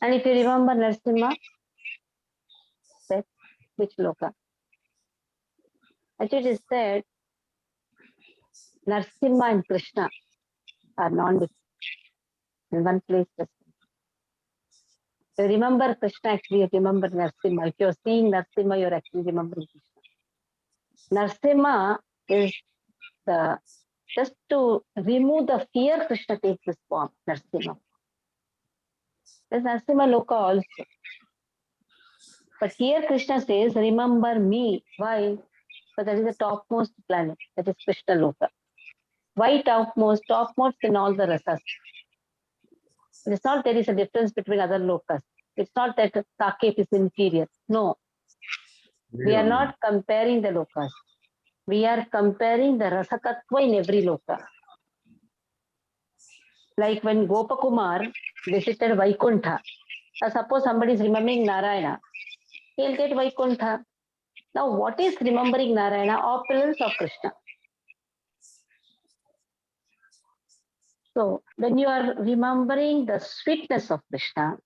Speaker 1: And if you remember Narsimha, that's which loka? Actually, it is said Narsimha and Krishna are non-different in one place. You remember Krishna, actually you remember Narsimha. If you're seeing Narsimha, you're actually remembering Krishna. Narsimha is the, just to remove the fear, Krishna takes this form, Narsimha. There's Narsimha Loka also. But here Krishna says, remember me. Why? Because that is the topmost planet. That is Krishna Loka. Why topmost? Topmost in all the rasas. It's not there is a difference between other lokas. It's not that Saket is inferior. No. We are not comparing the lokas. We are comparing the rasatattva in every loka. Like when Gopakumar visited Vaikuntha. Suppose somebody is remembering Narayana, he'll get Vaikuntha. Now, what is remembering Narayana? Opulence of Krishna. So, when you are remembering the sweetness of Krishna,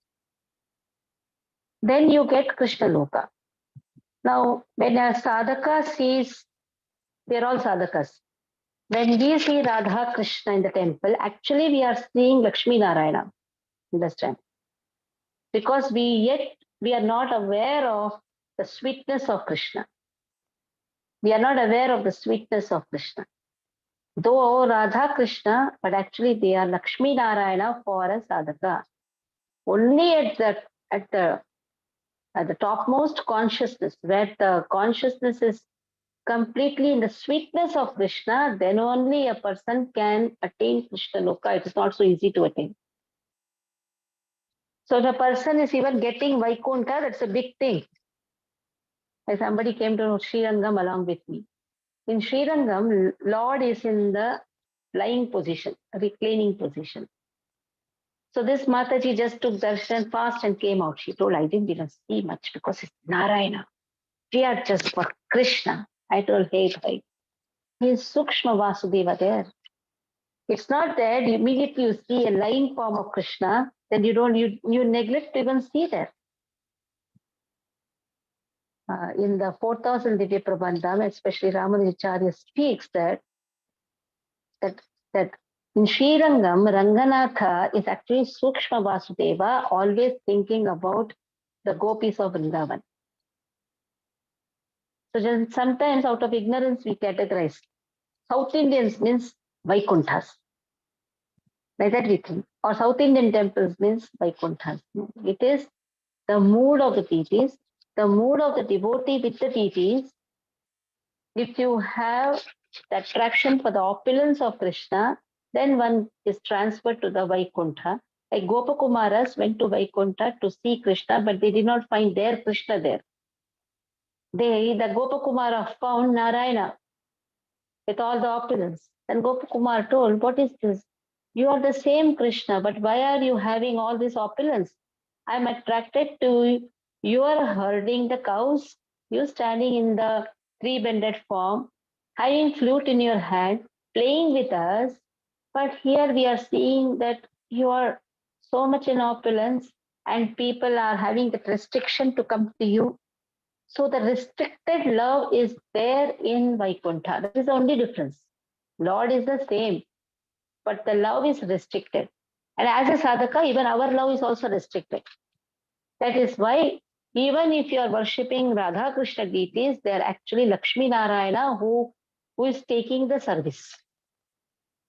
Speaker 1: then you get Krishna Loka. Now, when a sadhaka sees, they're all sadhakas. When we see Radha Krishna in the temple, actually we are seeing Lakshmi Narayana. Understand? Because we are not aware of the sweetness of Krishna. We are not aware of the sweetness of Krishna. Though Radha Krishna, but actually they are Lakshmi Narayana for a sadhaka. Only at the topmost consciousness, where the consciousness is completely in the sweetness of Krishna, then only a person can attain Krishna Loka. It is not so easy to attain. So the person is even getting Vaikuntha, that's a big thing. Like somebody came to Srirangam along with me. In Srirangam, Lord is in the lying position, reclining position. So this Mataji just took darshan fast and came out. She told, I didn't even see much because it's Narayana. We are just for Krishna. I told, hey, bhai, he's Sukshma Vasudeva there. It's not that immediately you see a lying form of Krishna, then you neglect to even see that. In the 4000 Divya Prabandham, especially Ramanujacharya speaks that in Srirangam, Ranganatha is actually Sukshma Vasudeva, always thinking about the gopis of Vrindavan. So just sometimes out of ignorance we categorize. South Indians means Vaikunthas. Like that we think. Or South Indian temples means Vaikunthas. It is the mood of the deities, the mood of the devotee with the deities. If you have the attraction for the opulence of Krishna, then one is transferred to the Vaikuntha. Like Gopakumaras went to Vaikuntha to see Krishna, but they did not find their Krishna there. The Gopakumara found Narayana with all the opulence. Then Gopakumar told, what is this? You are the same Krishna, but why are you having all this opulence? I am attracted to you are herding the cows, you standing in the three-bended form, having flute in your hand, playing with us. But here we are seeing that you are so much in opulence and people are having that restriction to come to you. So the restricted love is there in Vaikuntha. That is the only difference. Lord is the same, but the love is restricted. And as a sadhaka, even our love is also restricted. That is why even if you are worshipping Radha Krishna deities, they are actually Lakshmi Narayana who is taking the service.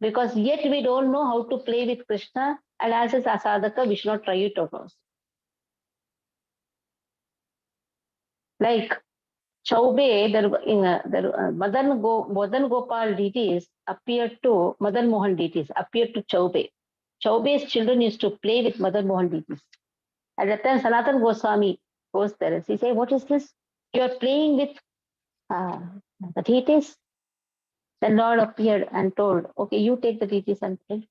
Speaker 1: Because yet we don't know how to play with Krishna, and as a sadhaka, we should not try it out also. Like Chaube, Madan Gopal deities appeared to, Madan Mohan deities appeared to Chaube. Chaube's children used to play with Madan Mohan deities. At that time, Sanatan Goswami goes there and he says, what is this? You are playing with the deities? Then Lord appeared and told, okay, you take the deities and play.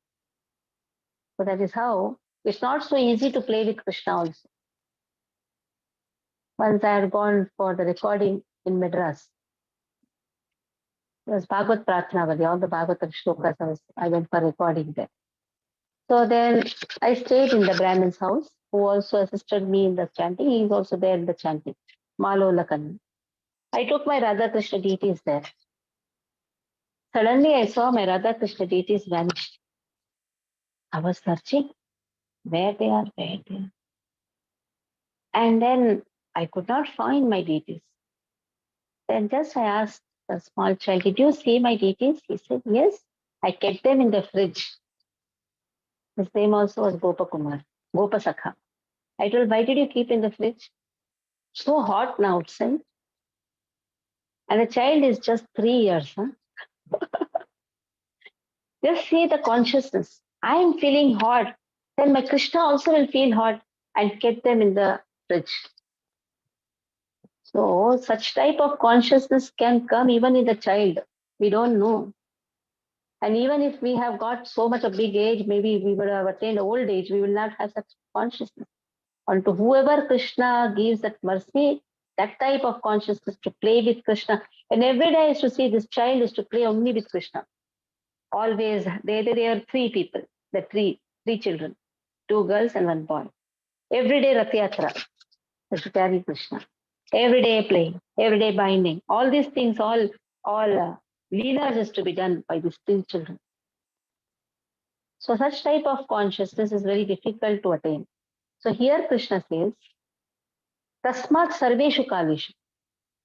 Speaker 1: So that is how, it's not so easy to play with Krishna also. Once I had gone for the recording in Madras, it was Bhagavad Prathanavali, all the Bhagavad shlokas, I went for recording there. So then I stayed in the Brahmin's house, who also assisted me in the chanting. He is also there in the chanting, Malolakan. I took my Radha Krishna deities there. Suddenly I saw my Radha Krishna deities vanish. I was searching where they are. And then I could not find my deities. Then just I asked the small child, did you see my deities? He said, yes, I kept them in the fridge. His name also was Gopakumar, Gopasakha. I told, why did you keep in the fridge? So hot now outside. And the child is just 3 years. Huh? Just see the consciousness. I am feeling hot. Then my Krishna also will feel hot, and kept them in the fridge. So such type of consciousness can come even in the child. We don't know. And even if we have got so much of big age, maybe we would have attained old age, we will not have such consciousness. And to whoever Krishna gives that mercy, that type of consciousness to play with Krishna. And every day I used to see this child is to play only with Krishna. Always, there are 3 people, the three children, 2 girls and 1 boy. Every day Rath Yatra, is to carry Krishna. Every day playing, every day binding. All these things, all leelas is to be done by these 3 children. So such type of consciousness is very difficult to attain. So here Krishna says, Tasmat Sarveshu Kaleshu.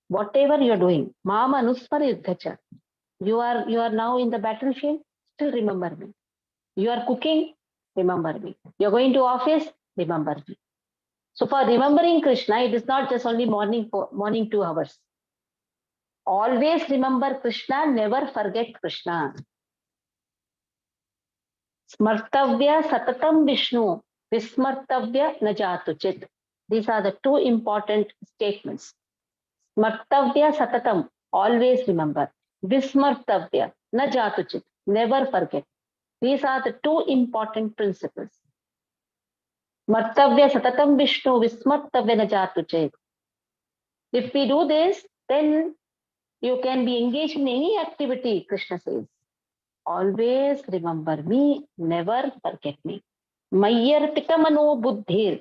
Speaker 1: Whatever you are doing, Mama Anusmara Yuddhacha. You are now in the battlefield, still remember me. You are cooking, remember me. You are going to office, remember me. So for remembering Krishna, it is not just only morning 2 hours. Always remember Krishna, never forget Krishna. Smartavya Satatam Vishnu, Vismartavya Najatuchit. These are the 2 important statements. Smartavya Satatam, always remember. Vismartavya Najatuchit, never forget. These are the 2 important principles. Smartavya Satatam Vishnu, Vismartavya Najatuchit. If we do this, then you can be engaged in any activity, Krishna says. Always remember me, never forget me. Mayyarpita mano buddhir.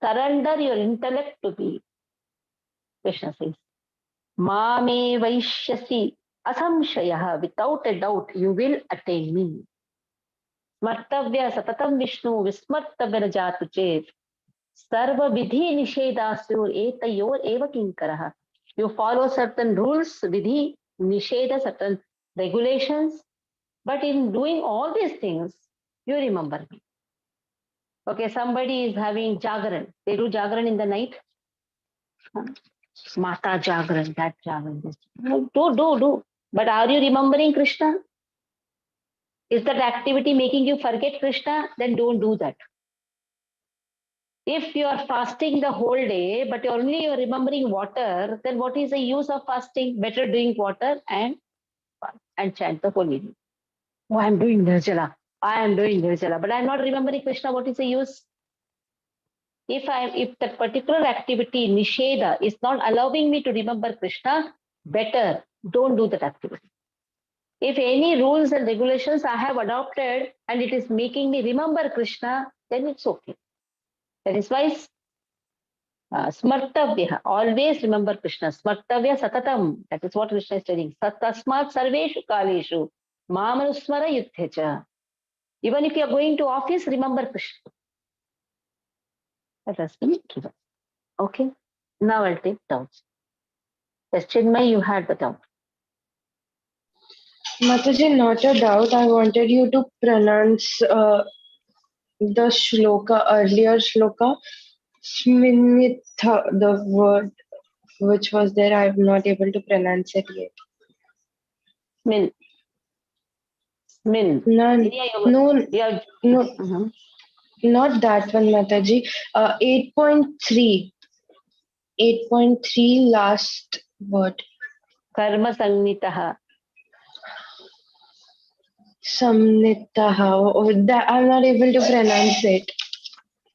Speaker 1: Surrender your intellect to me, Krishna says. Mame vaishyasi asamshayaha. Without a doubt, you will attain me. Smartavya satatam Vishnu vismartavya rajatu chet. Sarva vidhi nishedasur etayor eva kinkaraha. You follow certain rules, vidhi, nisheda, certain regulations. But in doing all these things, you remember me. Okay, somebody is having jagaran. They do jagaran in the night. Mata jagaran, that jagaran. This. Do. But are you remembering Krishna? Is that activity making you forget Krishna? Then don't do that. If you are fasting the whole day, but only you are remembering water, then what is the use of fasting? Better drink water and chant the holy name. Oh, I am doing Nirjala. But I am not remembering Krishna. What is the use? If that particular activity, Nisheda, is not allowing me to remember Krishna, better don't do that activity. If any rules and regulations I have adopted and it is making me remember Krishna, then it's okay. That is why Smartavya, always remember Krishna. Smartavya Satatam, that is what Krishna is telling. Satasmat Sarveshu Kaleshu, Mamanusmara Yudhecha. Even if you are going to office, remember Krishna. That has been given. Okay, now I'll take doubts. Yes, Chinmay, you had the doubt.
Speaker 8: Mataji, not a doubt. I wanted you to pronounce the shloka, earlier shloka, Sminmitha, the word which was there. I'm not able to pronounce it yet.
Speaker 1: Min.
Speaker 8: No, not that one, Mataji. 8.3. 8.3 last word.
Speaker 1: Karma Samnitaha.
Speaker 8: Samnitaha. Oh, that I'm not able to pronounce it.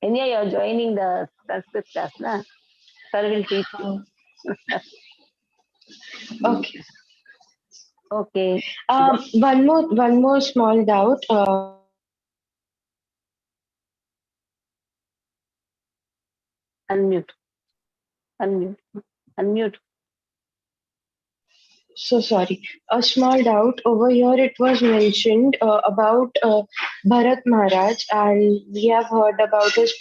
Speaker 1: And yeah, you're joining the Sanskrit class, na? Sir will teach you.
Speaker 8: Okay.
Speaker 1: Okay.
Speaker 8: One more small doubt.
Speaker 1: Unmute.
Speaker 8: So sorry. A small doubt. Over here it was mentioned about Bharat Maharaj, and we have heard about his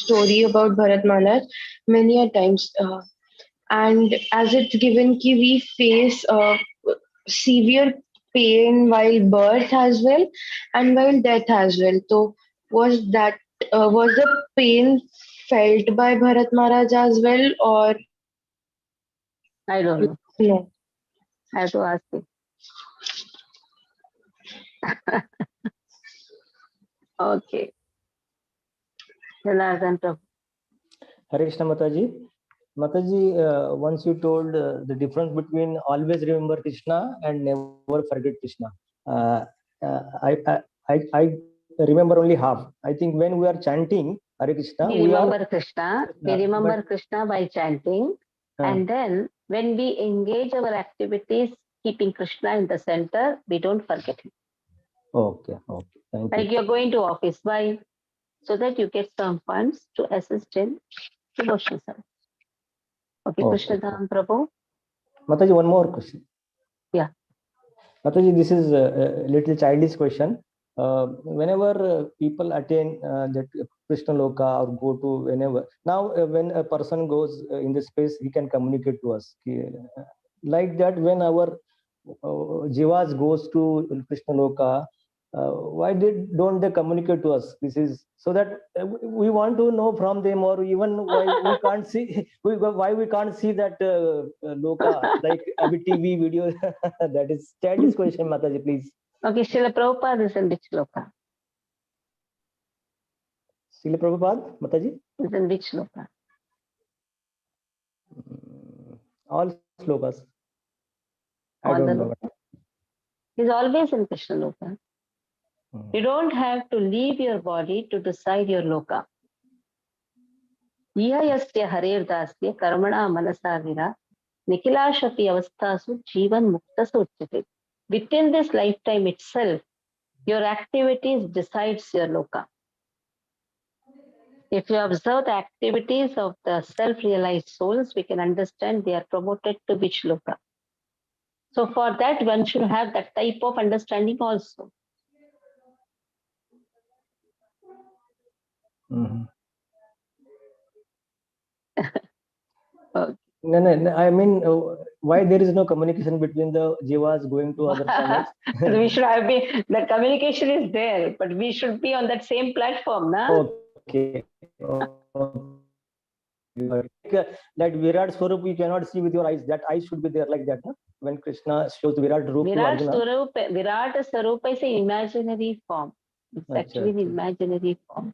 Speaker 8: story about Bharat Maharaj many a times. And as it's given ki we face severe pain while birth as well and while death as well. So was the pain felt by Bharat Maharaj as well or
Speaker 1: I don't know.
Speaker 8: no?
Speaker 1: I have to ask you. Okay. Janardhan Prabhu.
Speaker 14: Hare Krishna Mataji. Mataji, once you told the difference between always remember Krishna and never forget Krishna. I remember only half. I think when we are chanting Hare Krishna,
Speaker 1: We remember Krishna. We remember Krishna by chanting. And then when we engage our activities, keeping Krishna in the center, we don't forget him.
Speaker 14: Okay, okay. Thank you.
Speaker 1: Like you're going to office, why? So that you get some funds to assist in devotional service. Okay, Krishna Dham Prabhu.
Speaker 14: Mataji, one more question.
Speaker 1: Yeah.
Speaker 14: Mataji, this is a little childish question. Whenever people attain that Krishna Loka or go to whenever, now when a person goes in the space, he can communicate to us. Like that, when our jivas goes to Krishna Loka, why don't they communicate to us? This is so that we want to know from them, or even why we can't see why we can't see that Loka like a TV video. That is childish question, Mataji, please.
Speaker 1: Okay, Srila Prabhupada is in which loka?
Speaker 14: Srila Prabhupada, Mataji?
Speaker 1: Is in which loka?
Speaker 14: All slokas. I
Speaker 1: All
Speaker 14: don't
Speaker 1: the
Speaker 14: know.
Speaker 1: loka. He's always in Krishna loka. You don't have to leave your body to decide your loka. Yasya harer dasya karmana manasavira nikilashati avastasu jivan muktasu uchyate. Within this lifetime itself, your activities decides your loka. If you observe the activities of the self-realized souls, we can understand they are promoted to which loka. So for that, one should have that type of understanding also.
Speaker 14: Okay. No. I mean, why there is no communication between the jivas going to other planets?
Speaker 1: We should have been, the communication is there, but we should be on that same platform, na?
Speaker 14: Okay. That Virat Swarup you cannot see with your eyes. That eyes should be there like that. No? When Krishna shows Virat Roop to Arjuna.
Speaker 1: Virat Swarupa is an imaginary form. It's actually an imaginary form.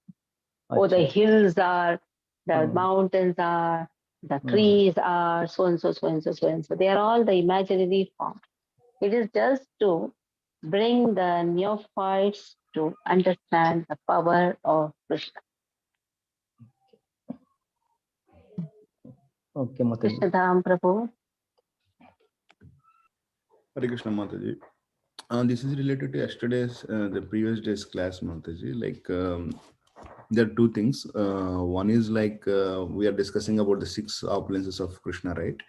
Speaker 1: Oh, the hills are, the mountains are, the trees are, so and so, so and so, so and so. They are all the imaginary form. It is just to bring the neophytes to understand the power of Krishna.
Speaker 14: Okay, Mataji.
Speaker 1: Krishna Dham Prabhu.
Speaker 19: Hare Krishna Mataji. This is related to yesterday's, the previous day's class, Mataji. Like, there are two things. One is like we are discussing about the 6 opulences of Krishna, right?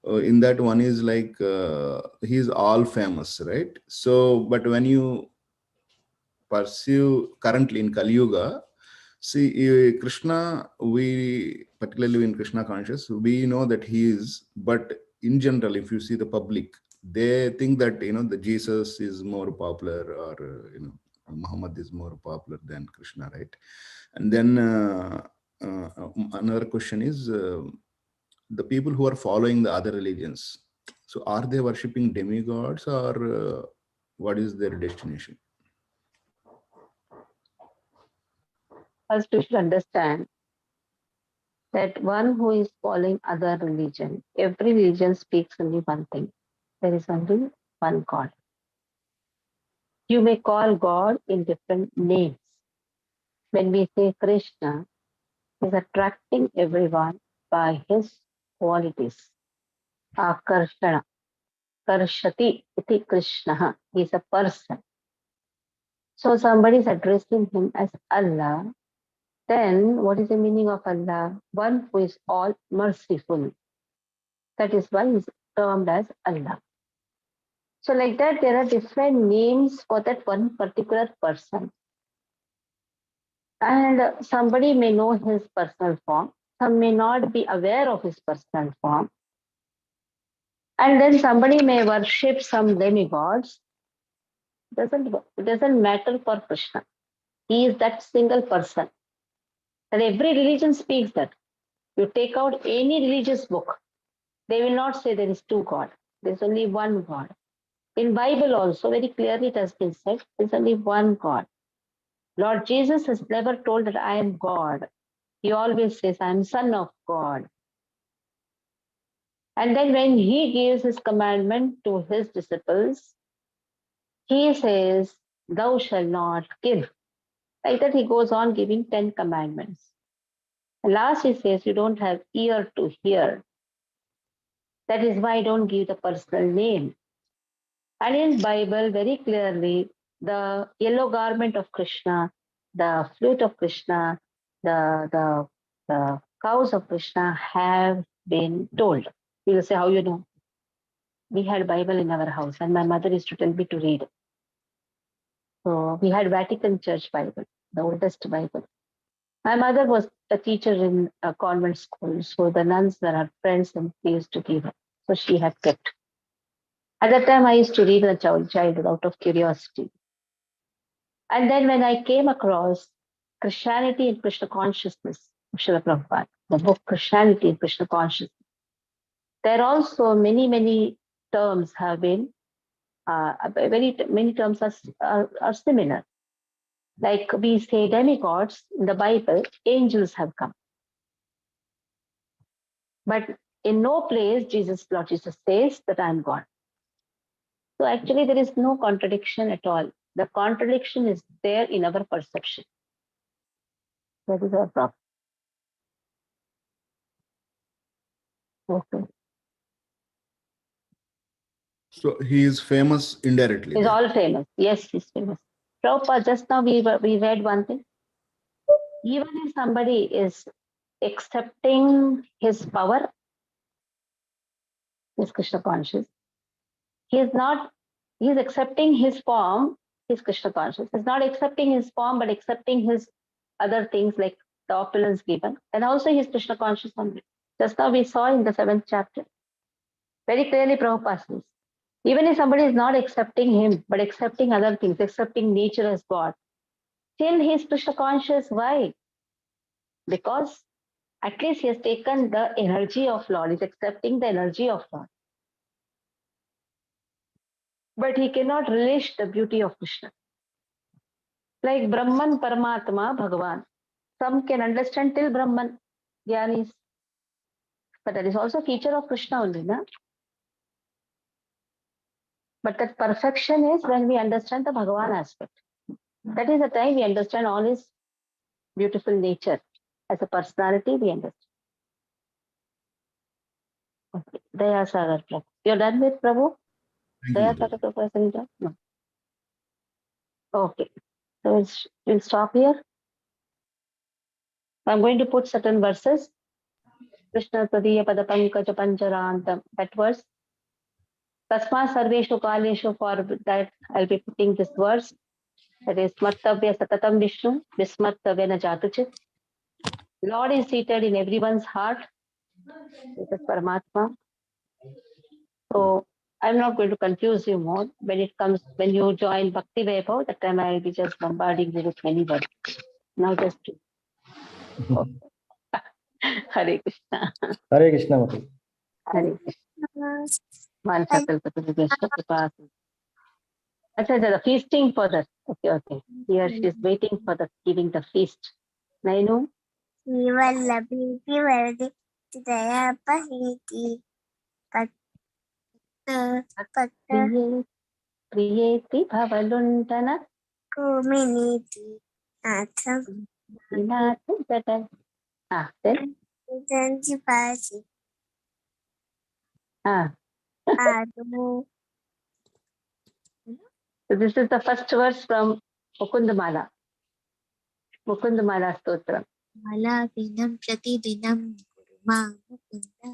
Speaker 19: In that one is like he is all famous, right? So, but when you pursue currently in Kali Yuga, see Krishna, we particularly in Krishna conscious, we know that he is, but in general, if you see the public, they think that the Jesus is more popular, or Muhammad is more popular than Krishna, right? And then another question is the people who are following the other religions. So are they worshipping demigods, or what is their destination?
Speaker 1: First, we should understand that one who is following other religion, every religion speaks only one thing. There is only one God. You may call God in different names. When we say Krishna, he is attracting everyone by his qualities. Akarshana. Karshati iti Krishna. He is a person. So somebody is addressing him as Allah. Then what is the meaning of Allah? One who is all merciful. That is why he is termed as Allah. So like that, there are different names for that one particular person. And somebody may know his personal form, some may not be aware of his personal form. And then somebody may worship some demigods. It doesn't matter for Krishna. He is that single person. And every religion speaks that. You take out any religious book, they will not say there is two gods. There's only one God. In Bible also, very clearly it has been said, there's only one God. Lord Jesus has never told that I am God. He always says, I am Son of God. And then when he gives his commandment to his disciples, he says, thou shalt not kill. Like that he goes on giving 10 commandments. And last he says, you don't have ear to hear. That is why I don't give the personal name. And in Bible, very clearly, the yellow garment of Krishna, the flute of Krishna, the cows of Krishna have been told. You will say, how you know? We had Bible in our house and my mother used to tell me to read. So we had Vatican Church Bible, the oldest Bible. My mother was a teacher in a convent school, so the nuns were her friends and they used to give her. So she had kept. At that time, I used to read the childhood out of curiosity. And then when I came across Christianity and Krishna consciousness, Akshara Brahma, the book Christianity and Krishna consciousness, there also many terms have been, very many terms are similar. Like we say demigods, in the Bible, angels have come. But in no place, Lord Jesus says that I am God. So actually there is no contradiction at all. The contradiction is there in our perception. That is our problem. Okay.
Speaker 19: So he is famous indirectly.
Speaker 1: He's
Speaker 19: then.
Speaker 1: all famous. Yes, he's famous. Prabhupada, just now we read one thing. Even if somebody is accepting his power, is Krishna conscious. He's accepting his form, he's Krishna conscious. He's not accepting his form, but accepting his other things like the opulence given. And also he's Krishna conscious only. Just now we saw in the 7th chapter. Very clearly Prabhupada says, even if somebody is not accepting him, but accepting other things, accepting nature as God, still he is Krishna conscious. Why? Because at least he has taken the energy of Lord, he's accepting the energy of Lord. But he cannot relish the beauty of Krishna. Like Brahman, Paramatma, Bhagavan. Some can understand till Brahman, Gyanis. But that is also a feature of Krishna only, na? But that perfection is when we understand the Bhagavan aspect. That is the time we understand all his beautiful nature. As a personality, we understand. Okay. Daya Sagar Prabhu. You're done with Prabhu? Daya Sagar Prabhu? No. Okay. So we'll stop here. I'm going to put certain verses. Krishna Tadiya Padapankaja Pancharantam. That verse. Tasma Sarveshu Kaleshu, for that I'll be putting this verse. That is Smartavya Satatam Vishnu, Vismartavya na Jatuchit. Lord is seated in everyone's heart. This is Paramatma. So I'm not going to confuse you more. When you join Bhakti Vaibhav, that time I'll be just bombarding you with many words. Now just okay. Hare Krishna.
Speaker 14: Hare Krishna, Mati.
Speaker 1: Hare Krishna. The feasting for that. Okay. Here she's waiting for the giving the feast. Nainu? Priyeti Bhavalundana Kuminiti Atham Inatu Jata. Then so this is the first verse from Mukundamala. Mukundamala Stotra.
Speaker 20: Mala Vinam Prati Dinam Kurma Mukunda.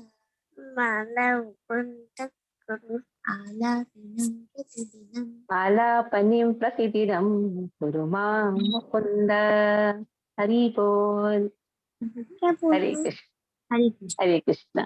Speaker 20: Mala Mukunda Kuru. Ala Vinam Prati Dinam.
Speaker 1: Ala Panim Pratidinam Kuruma Mukunda. Hari Bol. Hare Krishna.
Speaker 20: Hare Krishna.
Speaker 1: Hare Krishna.